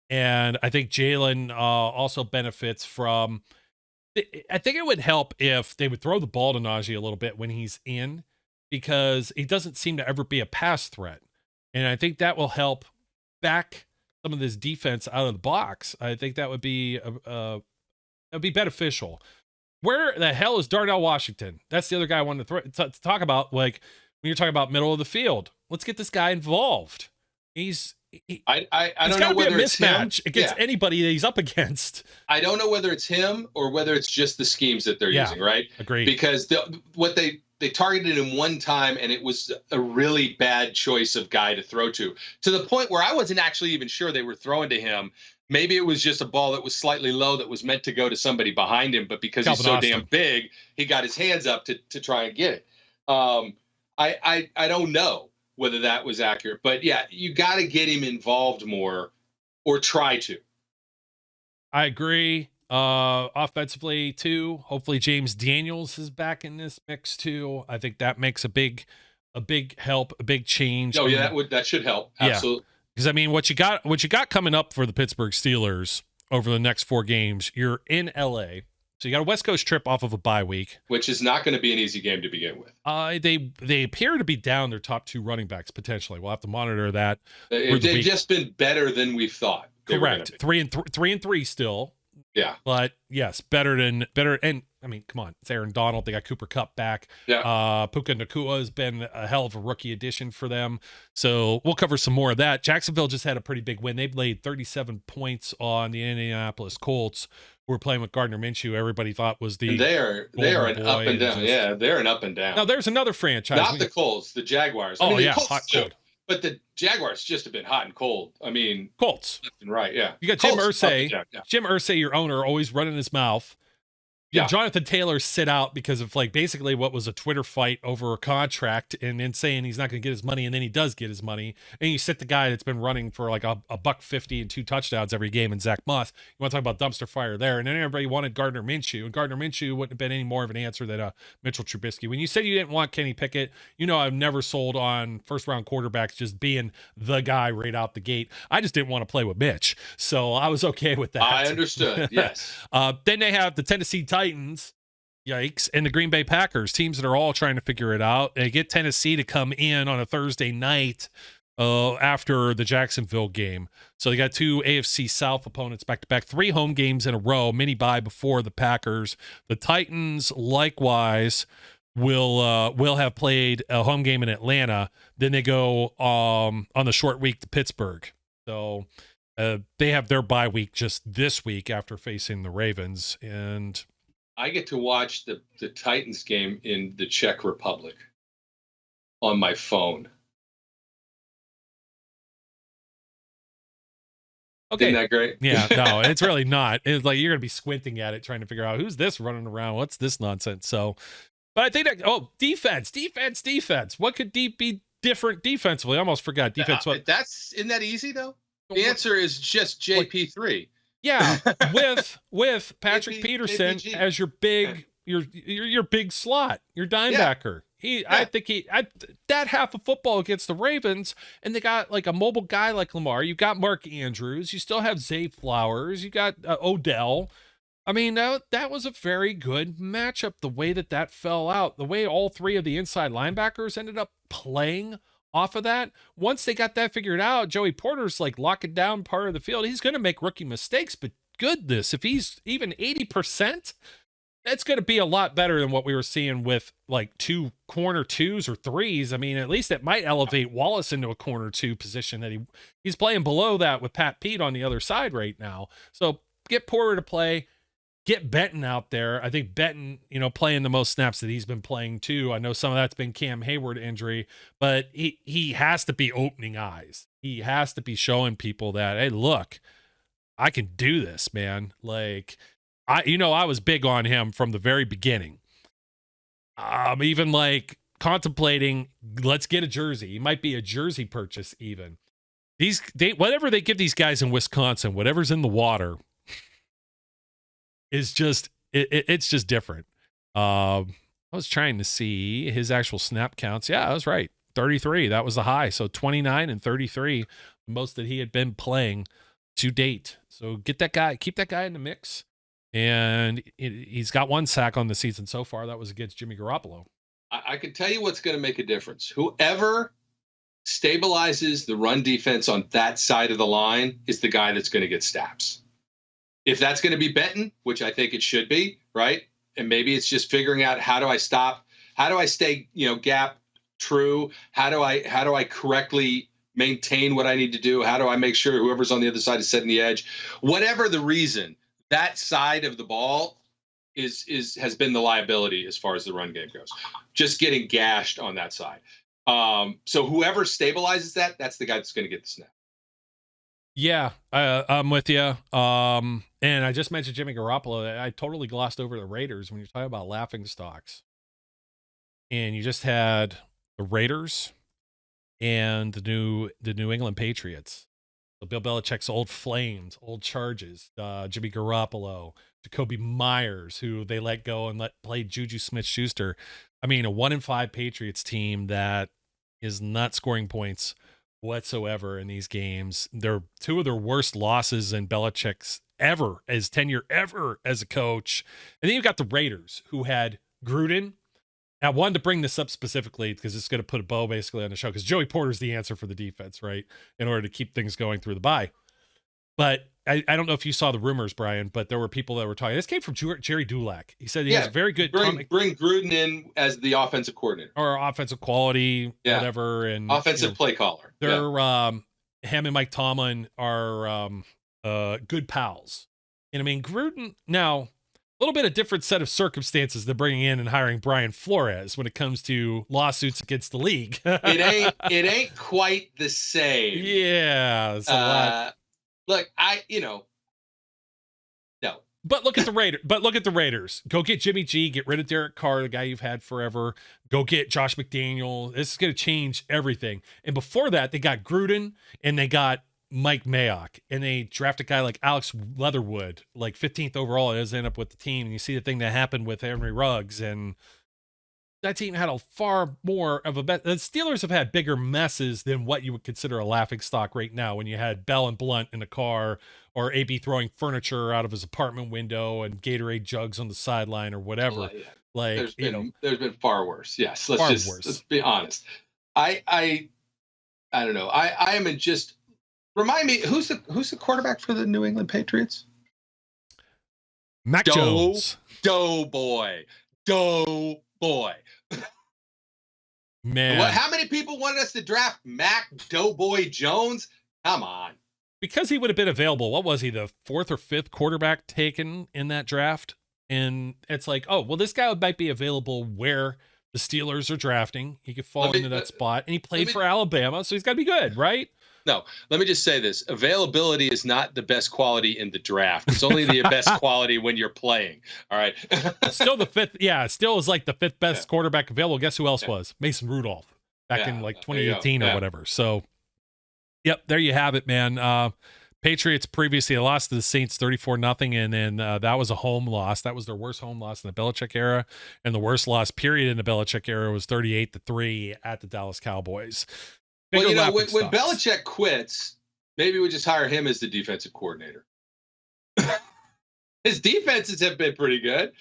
Speaker 2: And I think Jalen also benefits from. I think it would help if they would throw the ball to Najee a little bit when he's in, because he doesn't seem to ever be a pass threat. And I think that will help back some of this defense out of the box. I think that would be that'd be beneficial. Where the hell is Darnell Washington? That's the other guy I wanted to talk about. Like when you're talking about middle of the field, let's get this guy involved.
Speaker 3: I don't know whether it's him
Speaker 2: against anybody that he's up against.
Speaker 3: I don't know whether it's him or whether it's just the schemes that they're using, right?
Speaker 2: Agreed.
Speaker 3: Because what they targeted him one time, and it was a really bad choice of guy to throw to the point where I wasn't actually even sure they were throwing to him. Maybe it was just a ball that was slightly low that was meant to go to somebody behind him, but because he's so damn big, he got his hands up to try and get it. I don't know whether that was accurate, but yeah, you got to get him involved more, or try to.
Speaker 2: I agree. Offensively too. Hopefully James Daniels is back in this mix too. I think that makes a big help, a big change.
Speaker 3: Oh yeah, that should help. Absolutely.
Speaker 2: Because I mean, what you got coming up for the Pittsburgh Steelers over the next 4 games, you're in LA. So you got a West Coast trip off of a bye week,
Speaker 3: which is not going to be an easy game to begin with.
Speaker 2: They appear to be down their top 2 running backs potentially. We'll have to monitor that.
Speaker 3: They've just been better than we thought.
Speaker 2: Correct. 3-3 still.
Speaker 3: Yeah.
Speaker 2: But yes, better. And I mean, come on, it's Aaron Donald. They got Cooper Kupp back.
Speaker 3: Yeah.
Speaker 2: Puka Nacua has been a hell of a rookie addition for them. So we'll cover some more of that. Jacksonville just had a pretty big win. They laid 37 points on the Indianapolis Colts, who were playing with Gardner Minshew. Everybody thought was the.
Speaker 3: And they are an up and down. Yeah, they're an up and down.
Speaker 2: Now there's another franchise.
Speaker 3: Not the Colts, the Jaguars.
Speaker 2: Oh,
Speaker 3: the
Speaker 2: yeah,
Speaker 3: Colts
Speaker 2: hot
Speaker 3: too,
Speaker 2: cold.
Speaker 3: But the Jaguars just have been hot and cold. I mean,
Speaker 2: Colts.
Speaker 3: Left and right, yeah.
Speaker 2: You got
Speaker 3: Colts,
Speaker 2: Jim Irsay.
Speaker 3: yeah.
Speaker 2: Jim Irsay, your owner, always running his mouth. Yeah, Jonathan Taylor sit out because of like basically what was a Twitter fight over a contract, and then saying he's not going to get his money, and then he does get his money, and you sit the guy that's been running for like a $150 and 2 touchdowns every game in Zach Moss. You want to talk about dumpster fire there, and then everybody wanted Gardner Minshew, and Gardner Minshew wouldn't have been any more of an answer than Mitchell Trubisky. When you said you didn't want Kenny Pickett, you know I've never sold on first round quarterbacks just being the guy right out the gate. I just didn't want to play with Mitch, so I was okay with that.
Speaker 3: I understood. Yes.
Speaker 2: Then they have the Tennessee Titans. Yikes. And the Green Bay Packers, teams that are all trying to figure it out. They get Tennessee to come in on a Thursday night after the Jacksonville game. So they got 2 AFC South opponents back-to-back, 3 home games in a row, mini bye before the Packers. The Titans, likewise, will have played a home game in Atlanta. Then they go on the short week to Pittsburgh. So they have their bye week just this week after facing the Ravens. And
Speaker 3: I get to watch the Titans game in the Czech Republic on my phone.
Speaker 2: Okay.
Speaker 3: Isn't that great?
Speaker 2: Yeah, no, it's really not. It's like you're going to be squinting at it, trying to figure out who's this running around? What's this nonsense? So, but I think that, defense. What could be different defensively? I almost forgot defense.
Speaker 3: Isn't that easy though? The answer is just JP3.
Speaker 2: Yeah, with Patrick Peterson APG. As your big your big slot, your dime backer. I think that half of football against the Ravens, and they got like a mobile guy like Lamar. You got Mark Andrews. You still have Zay Flowers. You got Odell. I mean, that was a very good matchup. The way that fell out, the way all 3 of the inside linebackers ended up playing off of that. Once they got that figured out, Joey Porter's like locking down part of the field. He's going to make rookie mistakes, but goodness, if he's even 80%, that's going to be a lot better than what we were seeing with like 2 corner 2s or 3s. I mean, at least it might elevate Wallace into a corner 2 position that he's playing below that with Pat Pete on the other side right now. So get Porter to play. Get Benton out there. I think Benton, playing the most snaps that he's been playing too. I know some of that's been Cam Hayward injury, but he has to be opening eyes. He has to be showing people that, hey, look, I can do this, man. Like, I was big on him from the very beginning. Even like contemplating, let's get a jersey. It might be a jersey purchase even. Whatever they give these guys in Wisconsin, whatever's in the water, is just it's just different. I was trying to see his actual snap counts. Yeah, I was right. 33. That was the high. So 29 and 33, most that he had been playing to date. So keep that guy in the mix. And he's got 1 sack on the season so far. That was against Jimmy Garoppolo.
Speaker 3: I can tell you what's going to make a difference. Whoever stabilizes the run defense on that side of the line is the guy that's going to get snaps. If that's going to be Benton, which I think it should be, right? And maybe it's just figuring out how do I stay, gap true? How do I correctly maintain what I need to do? How do I make sure whoever's on the other side is setting the edge? Whatever the reason, that side of the ball has been the liability as far as the run game goes. Just getting gashed on that side. So whoever stabilizes that, that's the guy that's going to get the snap.
Speaker 2: Yeah, I'm with you. And I just mentioned Jimmy Garoppolo. I totally glossed over the Raiders when you're talking about laughing stocks. And you just had the Raiders and the New England Patriots. So Bill Belichick's old Flames, old Charges, Jimmy Garoppolo, Jacoby Myers, who they let go and let play Juju Smith-Schuster. I mean, a 1-5 Patriots team that is not scoring points whatsoever in these games. They're two of their worst losses in Belichick's tenure ever as a coach. And then you've got the Raiders, who had Gruden. I wanted to bring this up specifically because it's going to put a bow basically on the show, because Joey Porter's the answer for the defense, right? In order to keep things going through the bye. But I don't know if you saw the rumors, Brian, but there were people that were talking. This came from Jerry Dulac. He said he has very good.
Speaker 3: Bring Gruden in as the offensive coordinator
Speaker 2: or offensive quality, whatever, and
Speaker 3: offensive play caller.
Speaker 2: They're him and Mike Tomlin are good pals, and I mean Gruden now. A little bit of different set of circumstances than bringing in and hiring Brian Flores when it comes to lawsuits against the league.
Speaker 3: It ain't quite the same.
Speaker 2: Yeah, it's a lot.
Speaker 3: Look, no.
Speaker 2: But look at the Raiders. Go get Jimmy G. Get rid of Derek Carr, the guy you've had forever. Go get Josh McDaniel. This is going to change everything. And before that, they got Gruden and they got Mike Mayock, and they draft a guy like Alex Leatherwood, like 15th overall. It doesn't end up with the team. And you see the thing that happened with Henry Ruggs, and that team had a far more of a bet. The Steelers have had bigger messes than what you would consider a laughing stock right now, when you had Bell and Blunt in the car, or AB throwing furniture out of his apartment window and Gatorade jugs on the sideline or whatever.
Speaker 3: Well, yeah.
Speaker 2: Like,
Speaker 3: there's been far worse. Yes. Let's be honest. I don't know. I am just, remind me, who's the quarterback for the New England Patriots?
Speaker 2: Mac Jones.
Speaker 3: Doughboy. Man. How many people wanted us to draft Mac Doughboy Jones? Come on.
Speaker 2: Because he would have been available. What was he, the 4th or 5th quarterback taken in that draft? And it's like, oh, well, this guy might be available where the Steelers are drafting. He could fall into that spot. And he played for Alabama, so he's got to be good, right?
Speaker 3: No, let me just say this. Availability is not the best quality in the draft. It's only the best quality when you're playing. All right.
Speaker 2: Still the 5th. Yeah, still is like the 5th best quarterback available. Guess who else was? Mason Rudolph back in like 2018 or whatever. So, yep, there you have it, man. Patriots previously lost to the Saints 34-0, and then that was a home loss. That was their worst home loss in the Belichick era, and the worst loss period in the Belichick era was 38-3 at the Dallas Cowboys.
Speaker 3: Well, when Belichick quits, maybe we just hire him as the defensive coordinator. His defenses have been pretty good.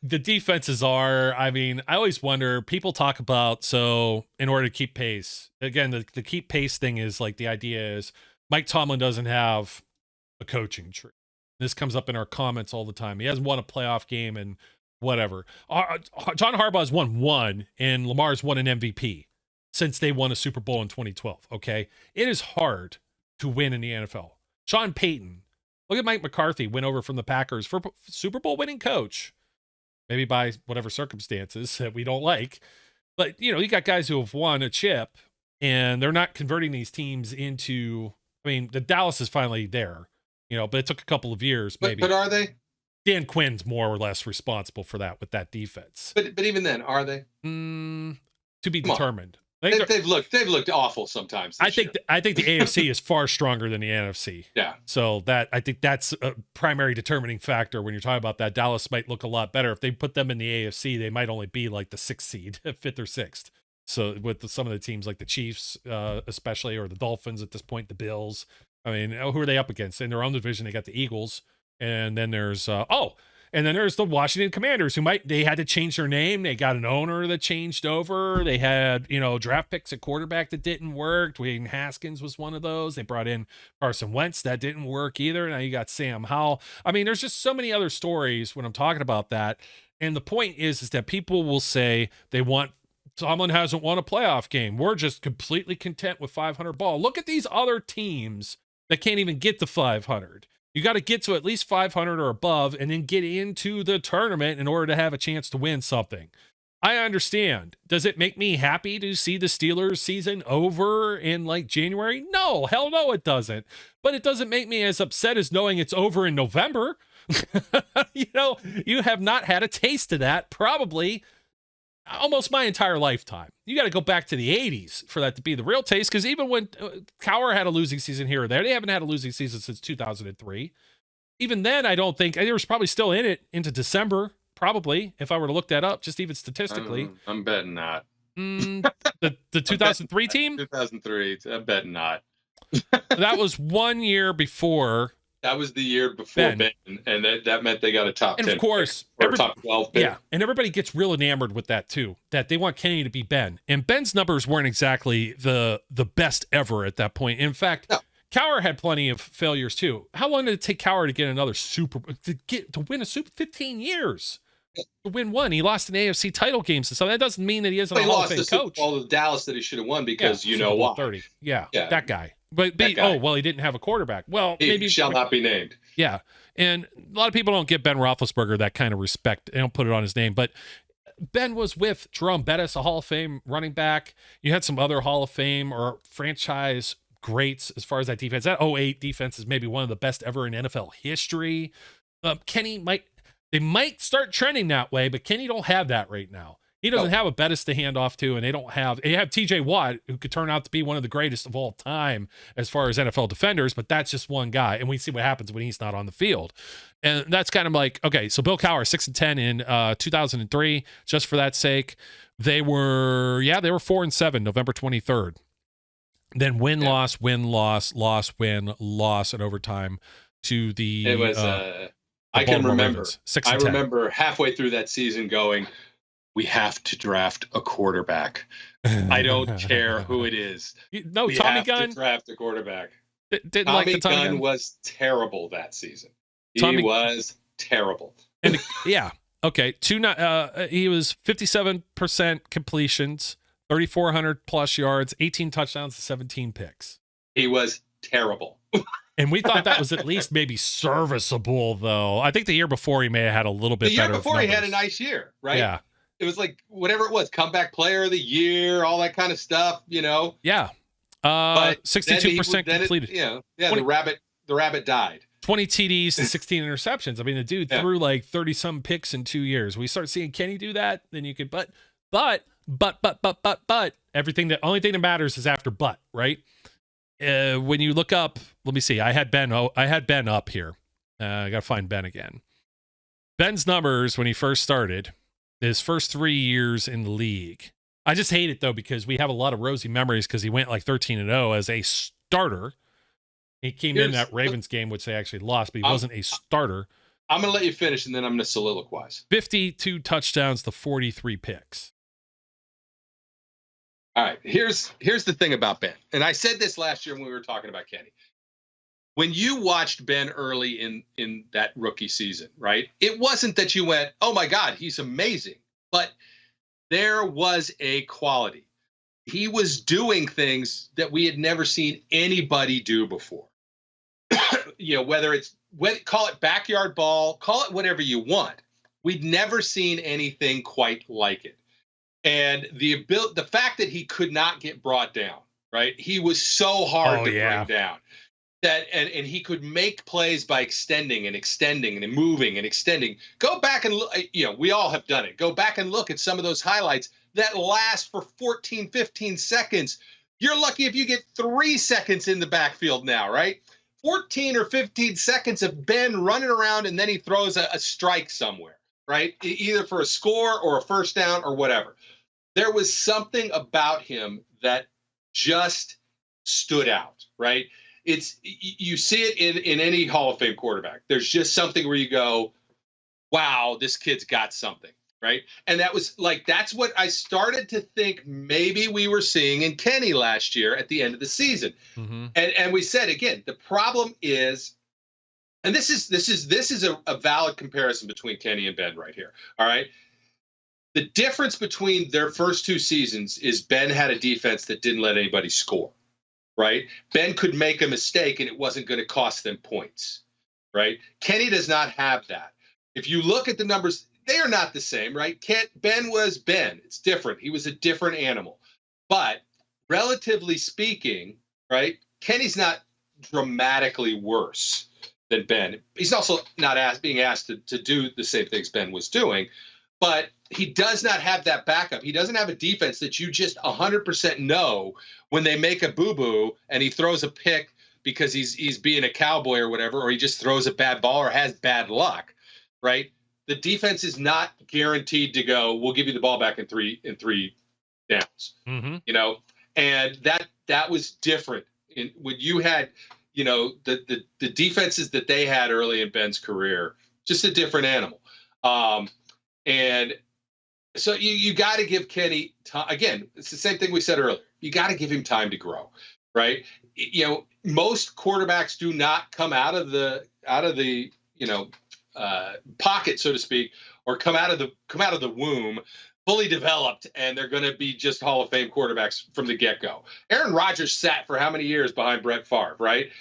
Speaker 2: The defenses are, I mean, I always wonder, people talk about, so in order to keep pace, again, the keep pace thing is like, the idea is Mike Tomlin doesn't have a coaching tree. This comes up in our comments all the time. He hasn't won a playoff game and whatever. John Harbaugh's won one, and Lamar's won an MVP since they won a Super Bowl in 2012, okay? It is hard to win in the NFL. Sean Payton, look at Mike McCarthy, went over from the Packers for Super Bowl winning coach, maybe by whatever circumstances that we don't like. But, you got guys who have won a chip, and they're not converting these teams into, I mean, the Dallas is finally there, but it took a couple of years, maybe.
Speaker 3: But are they?
Speaker 2: Dan Quinn's more or less responsible for that with that defense.
Speaker 3: But even then, are they?
Speaker 2: To be determined.
Speaker 3: They've looked awful sometimes. I think
Speaker 2: the AFC is far stronger than the NFC.
Speaker 3: Yeah.
Speaker 2: So I think that's a primary determining factor when you're talking about that. Dallas might look a lot better if they put them in the AFC. They might only be like the 6th seed, 5th or 6th. So with some of the teams like the Chiefs, especially, or the Dolphins at this point, the Bills. I mean, who are they up against in their own division? They got the Eagles, and then there's And then there's the Washington Commanders they had to change their name. They got an owner that changed over. They had, draft picks at quarterback that didn't work. Dwayne Haskins was one of those. They brought in Carson Wentz. That didn't work either. Now you got Sam Howell. I mean, there's just so many other stories when I'm talking about that. And the point is that people will say they want someone hasn't won a playoff game. We're just completely content with 500 ball. Look at these other teams that can't even get to 500. You got to get to at least 500 or above and then get into the tournament in order to have a chance to win something. I understand. Does it make me happy to see the Steelers season over in like January? No, hell no, it doesn't. But it doesn't make me as upset as knowing it's over in November. You have not had a taste of that probably almost my entire lifetime. You got to go back to the 80s for that to be the real taste, because even when Cowher had a losing season here or there, they haven't had a losing season since 2003. Even then, I don't think they were probably still in it into December, probably, if I were to look that up, just even statistically.
Speaker 3: I'm betting not.
Speaker 2: The 2003 team?
Speaker 3: 2003, I'm betting not.
Speaker 2: That was 1 year before.
Speaker 3: That was the year before Ben, and that meant they got a top 10
Speaker 2: and of course,
Speaker 3: pick, or top 12 pick.
Speaker 2: Yeah, and everybody gets real enamored with that too, that they want Kenny to be Ben. And Ben's numbers weren't exactly the best ever at that point. In fact, no. Cowher had plenty of failures too. How long did it take Cowher to get another to win a Super? 15 years. To win one. He lost in AFC title games and stuff. That doesn't mean that he isn't a Hall of Fame coach.
Speaker 3: Well, the Dallas that he should have won because you know why.
Speaker 2: 30. Yeah, that guy. But he didn't have a quarterback. Well, maybe
Speaker 3: shall not be named.
Speaker 2: Yeah, and a lot of people don't give Ben Roethlisberger that kind of respect. They don't put it on his name, but Ben was with Jerome Bettis, a Hall of Fame running back. You had some other Hall of Fame or franchise greats as far as that defense. That 08 defense is maybe one of the best ever in NFL history. Kenny they might start trending that way, but Kenny don't have that right now. He doesn't have a Bettis to hand off to, and they have TJ Watt, who could turn out to be one of the greatest of all time as far as NFL defenders, but that's just one guy. And we see what happens when he's not on the field. And that's kind of like, okay, so Bill Cowher, 6-10 in 2003, just for that sake. They were 4-7, November 23rd. Then win, loss, in overtime to the.
Speaker 3: It was, I can remember. I remember halfway through that season going, we have to draft a quarterback. I don't care who it is.
Speaker 2: No, Tommy Gunn.
Speaker 3: To draft a quarterback.
Speaker 2: Didn't
Speaker 3: Tommy
Speaker 2: like the Tommy Gunn
Speaker 3: was terrible that season. He was terrible.
Speaker 2: And okay. He was 57% completions, 3,400 plus yards, 18 touchdowns, 17 picks.
Speaker 3: He was terrible.
Speaker 2: And we thought that was at least maybe serviceable, though. I think the year before he may have had a little bit better.
Speaker 3: The year before he had a nice year, right?
Speaker 2: Yeah.
Speaker 3: It was like whatever it was, comeback player of the year, all that kind of stuff,
Speaker 2: Yeah. 62% completed.
Speaker 3: The rabbit died.
Speaker 2: 20 TDs and 16 interceptions. I mean, the dude threw like 30-some picks in 2 years. We start seeing Kenny do that, then you could but everything only thing that matters is after but, right? When you look up, let me see. I had Ben up here. I got to find Ben again. Ben's numbers when he first started, his first 3 years in the league. I just hate it though, because we have a lot of rosy memories because he went like 13-0 as a starter. He came in that Ravens game, which they actually lost, but he wasn't a starter.
Speaker 3: I'm going to let you finish and then I'm going to soliloquize.
Speaker 2: 52 touchdowns to 43 picks.
Speaker 3: All right, here's the thing about Ben. And I said this last year when we were talking about Kenny. When you watched Ben early in that rookie season, right? It wasn't that you went, oh my God, he's amazing. But there was a quality. He was doing things that we had never seen anybody do before. Call it backyard ball, call it whatever you want. We'd never seen anything quite like it. And the fact that he could not get brought down, right? He was so hard to bring down. And he could make plays by extending and moving and extending. Go back and look, we all have done it. Go back and look at some of those highlights that last for 14, 15 seconds. You're lucky if you get 3 seconds in the backfield now, right? 14 or 15 seconds of Ben running around, and then he throws a strike somewhere, right? Either for a score or a first down or whatever. There was something about him that just stood out, right? You see it in any Hall of Fame quarterback. There's just something where you go, wow, this kid's got something, right? And that was like, that's what I started to think maybe we were seeing in Kenny last year at the end of the season.
Speaker 2: Mm-hmm.
Speaker 3: And we said again, the problem is, and this is a valid comparison between Kenny and Ben right here. All right. The difference between their first two seasons is Ben had a defense that didn't let anybody score, right? Ben could make a mistake and it wasn't going to cost them points, right? Kenny does not have that. If you look at the numbers, they are not the same, right? Ben was Ben. It's different. He was a different animal. But relatively speaking, right, Kenny's not dramatically worse than Ben. He's also not being asked to do the same things Ben was doing, but he does not have that backup. He doesn't have a defense that you just 100% know when they make a boo-boo and he throws a pick because he's being a cowboy or whatever, or he just throws a bad ball or has bad luck, right? The defense is not guaranteed to go, we'll give you the ball back in three downs, you know? And that was different when you had, you know, the defenses that they had early in Ben's career, just a different animal. And so you got to give Kenny time. Again, it's the same thing we said earlier. You got to give him time to grow, right? You know, most quarterbacks do not come out of the you know, pocket, so to speak, or come out of the womb fully developed, and they're going to be just Hall of Fame quarterbacks from the get-go. Aaron Rodgers sat for how many years behind Brett Favre, right?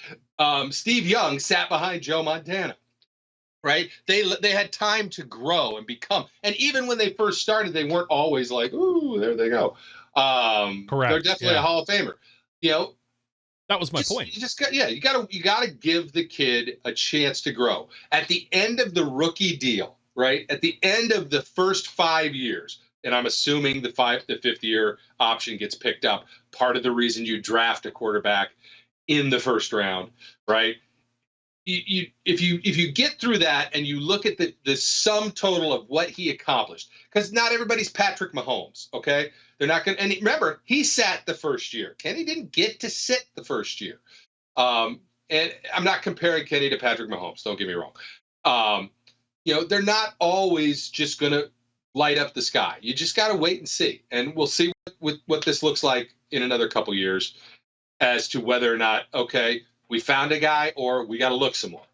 Speaker 3: Steve Young sat behind Joe Montana. Right? They had time to grow and become. And even when they first started, they weren't always like, ooh, there they go.
Speaker 2: Correct.
Speaker 3: They're definitely a Hall of Famer. You know,
Speaker 2: that was my point.
Speaker 3: You gotta give the kid a chance to grow. At the end of the rookie deal, right? At the end of the first 5 years, and I'm assuming the fifth year option gets picked up. Part of the reason you draft a quarterback in the first round, right? If you get through that and you look at the sum total of what he accomplished, because not everybody's Patrick Mahomes, okay? They're not going to. And remember, he sat the first year. Kenny didn't get to sit the first year. And I'm not comparing Kenny to Patrick Mahomes. Don't get me wrong. You know, they're not always just going to light up the sky. You just got to wait and see. And we'll see what this looks like in another couple years as to whether or not, okay, we found a guy or we got to look some more.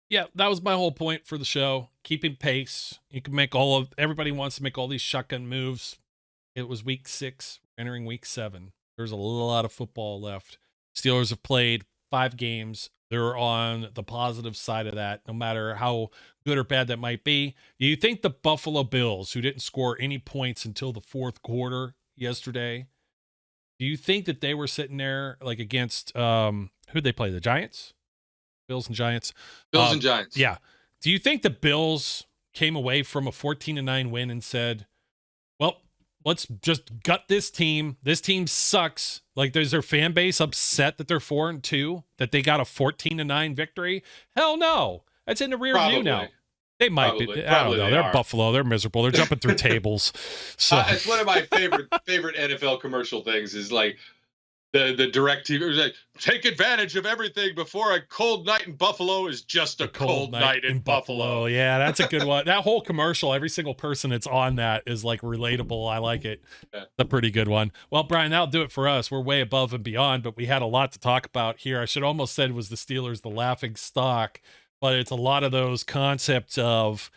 Speaker 2: Yeah, that was my whole point for the show. Keeping pace. You can make everybody wants to make all these shotgun moves. It was week 6, entering week 7. There's a lot of football left. Steelers have played 5 games. They're on the positive side of that, no matter how good or bad that might be. Do you think the Buffalo Bills, who didn't score any points until the fourth quarter yesterday, do you think that they were sitting there like against who'd they play? The Giants? Bills and Giants.
Speaker 3: Bills and Giants.
Speaker 2: Yeah. Do you think the Bills came away from a 14-9 win and said, well, let's just gut this team. This team sucks. Like, is their fan base upset that they're 4-2, that they got a 14-9 victory? Hell no. That's in the rear view now. They might be. I don't know. They're Buffalo. They're miserable. They're jumping through tables. So
Speaker 3: it's one of my favorite NFL commercial things is like the direct TV. Like, take advantage of everything before a cold night in Buffalo is just a cold night in Buffalo.
Speaker 2: Yeah, that's a good one. That whole commercial, every single person that's on that is like relatable. I like it. Yeah. It's a pretty good one. Well, Brian, that'll do it for us. We're way above and beyond, but we had a lot to talk about here. I should almost said was the Steelers, the laughing stock. But it's a lot of those concepts of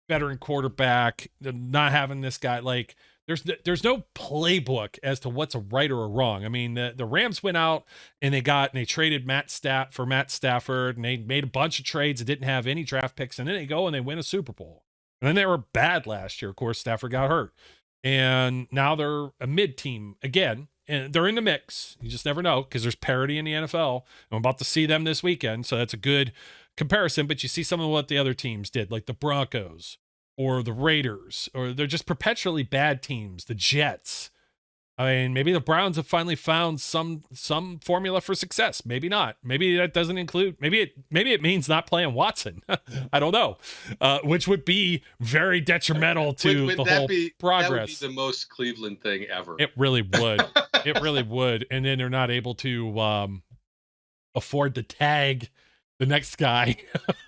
Speaker 2: veteran quarterback, not having this guy. Like, there's no playbook as to what's a right or a wrong. I mean, the Rams went out and they traded Matt Stafford, and they made a bunch of trades that didn't have any draft picks, and then they go and they win a Super Bowl. And then they were bad last year. Of course, Stafford got hurt. And now they're a mid team again. And they're in the mix. You just never know because there's parity in the NFL. I'm about to see them this weekend, so that's a good comparison. But you see some of what the other teams did, like the Broncos or the Raiders, or they're just perpetually bad teams, the Jets. I mean, maybe the Browns have finally found some formula for success. Maybe not. Maybe that doesn't include. Maybe it means not playing Watson. I don't know, which would be very detrimental to the whole progress. That would
Speaker 3: be the most Cleveland thing ever.
Speaker 2: It really would. It really would. And then they're not able to afford the tag the next guy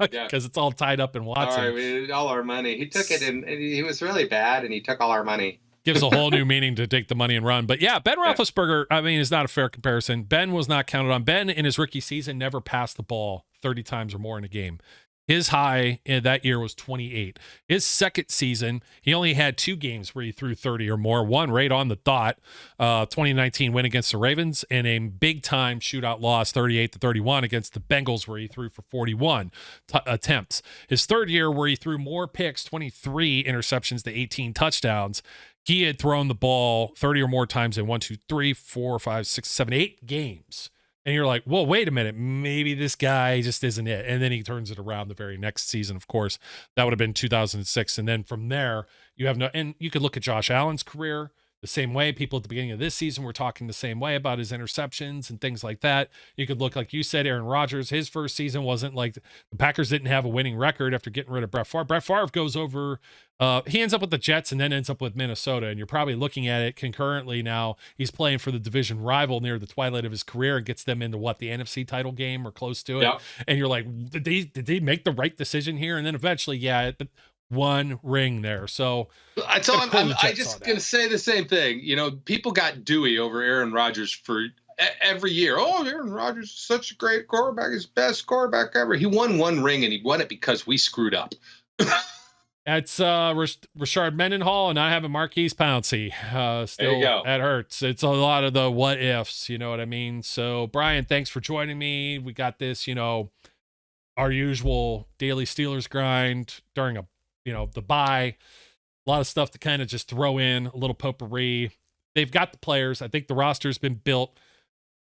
Speaker 3: Yeah.
Speaker 2: because it's all tied up in Watson.
Speaker 5: All right, all our money. He took it and he was really bad, and he took all our money.
Speaker 2: Gives a whole new meaning to take the money and run. But yeah, Ben Roethlisberger, I mean, is not a fair comparison. Ben was not counted on. Ben in his rookie season never passed the ball 30 times or more in a game. His high in that year was 28. His second season, he only had 2 games where he threw 30 or more. One right on the dot, 2019 win against the Ravens, and a big-time shootout loss, 38-31 against the Bengals, where he threw for 41 attempts. His third year, where he threw more picks, 23 interceptions to 18 touchdowns, he had thrown the ball 30 or more times in 1, 2, 3, 4, 5, 6, 7, 8 games. And you're like, well, wait a minute, maybe this guy just isn't it. And then he turns it around the very next season, of course. That would have been 2006. And then from there, you have no, and you could look at Josh Allen's career the same way. People at the beginning of this season were talking the same way about his interceptions and things like that. You could look, like you said, Aaron Rodgers, his first season wasn't like, the Packers didn't have a winning record after getting rid of Brett Favre. Brett Favre goes over, he ends up with the Jets and then ends up with Minnesota. And you're probably looking at it concurrently now. He's playing for the division rival near the twilight of his career and gets them into what, the NFC title game or close to it.
Speaker 3: Yep.
Speaker 2: And you're like, did they make the right decision here? And then eventually, but one ring there. So
Speaker 3: I'm just going to say the same thing. You know, people got Dewey over Aaron Rodgers for every year. Oh, Aaron Rodgers is such a great quarterback. His best quarterback ever. He won 1 ring, and he won it because we screwed up.
Speaker 2: That's Rashard Mendenhall and I have a Marquise Pouncey. Still, that hurts. It's a lot of the what ifs, you know what I mean? So, Brian, thanks for joining me. We got this, our usual daily Steelers grind during the bye. A lot of stuff to kind of just throw in, a little potpourri. They've got the players. I think the roster's been built.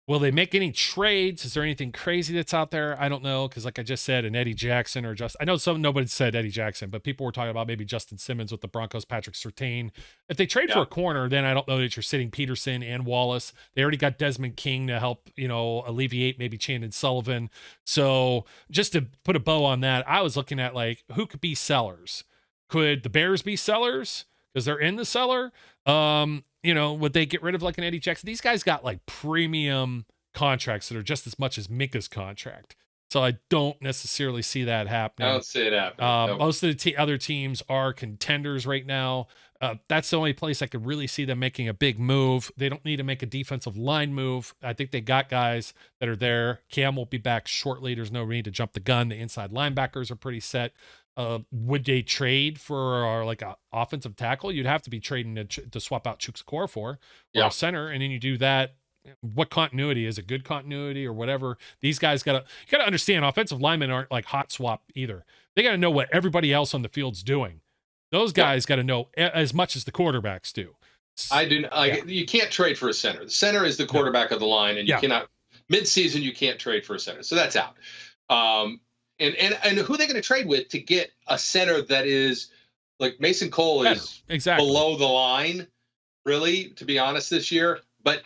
Speaker 2: Will they make any trades? Is there anything crazy that's out there? I don't know, because like I just said, an Eddie Jackson or I know nobody said Eddie Jackson, but people were talking about maybe Justin Simmons with the Broncos, Patrick Surtain. If they trade for a corner, then I don't know that you're sitting Peterson and Wallace. They already got Desmond King to help, alleviate maybe Chandon Sullivan. So just to put a bow on that, I was looking at like, who could be sellers? Could the Bears be sellers? Because they're in the cellar. Would they get rid of like an Eddie Jackson? These guys got like premium contracts that are just as much as Minka's contract. So I don't necessarily see that happening.
Speaker 3: I don't see it happening. Nope.
Speaker 2: Most of the other teams are contenders right now. That's the only place I could really see them making a big move. They don't need to make a defensive line move. I think they got guys that are there. Cam will be back shortly. There's no need to jump the gun. The inside linebackers are pretty set. Would they trade for like an offensive tackle? You'd have to be trading to swap out Chukwuemeka for a center, and then you do that. What continuity is a good continuity or whatever? These guys you gotta understand. Offensive linemen aren't like hot swap either. They got to know what everybody else on the field's doing. Those guys got to know as much as the quarterbacks do.
Speaker 3: I do. You can't trade for a center. The center is the quarterback of the line, and you cannot mid-season. You can't trade for a center, so that's out. And who are they going to trade with to get a center that is like Mason Cole is below the line, really, to be honest, this year. But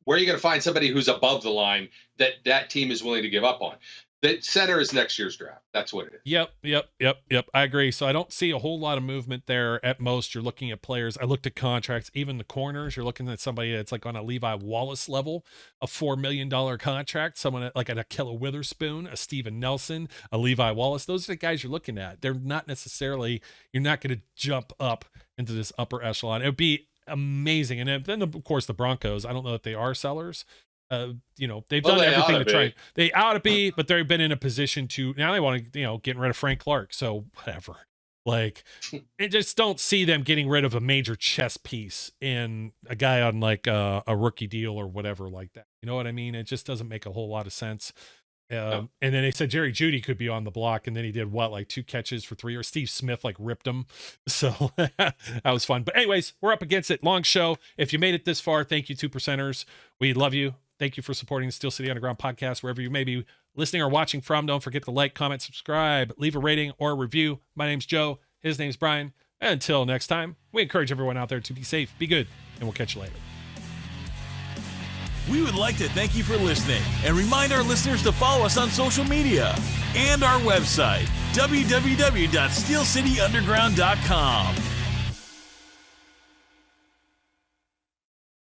Speaker 3: where are you going to find somebody who's above the line that team is willing to give up on? That center is next year's draft. That's what it is.
Speaker 2: Yep. I agree. So I don't see a whole lot of movement there. At most, you're looking at players. I looked at contracts, even the corners. You're looking at somebody that's like on a Levi Wallace level, a $4 million contract. Someone like an Ahkello Witherspoon, a Steven Nelson, a Levi Wallace. Those are the guys you're looking at. They're not necessarily. You're not going to jump up into this upper echelon. It would be amazing. And then of course the Broncos. I don't know if they are sellers. They've done everything to try. They ought to be, but they've been in a position to now they want to, getting rid of Frank Clark. So whatever. Like, I just don't see them getting rid of a major chess piece in a guy on like a rookie deal or whatever like that. You know what I mean? It just doesn't make a whole lot of sense. And then they said Jerry Jeudy could be on the block, and then he did like 2 catches for 3, or Steve Smith like ripped him. So that was fun. But anyways, we're up against it. Long show. If you made it this far, thank you, 2%ers. We love you. Thank you for supporting the Steel City Underground podcast, wherever you may be listening or watching from. Don't forget to like, comment, subscribe, leave a rating or a review. My name's Joe. His name's Brian. Until next time, we encourage everyone out there to be safe, be good, and we'll catch you later.
Speaker 1: We would like to thank you for listening and remind our listeners to follow us on social media and our website, www.steelcityunderground.com.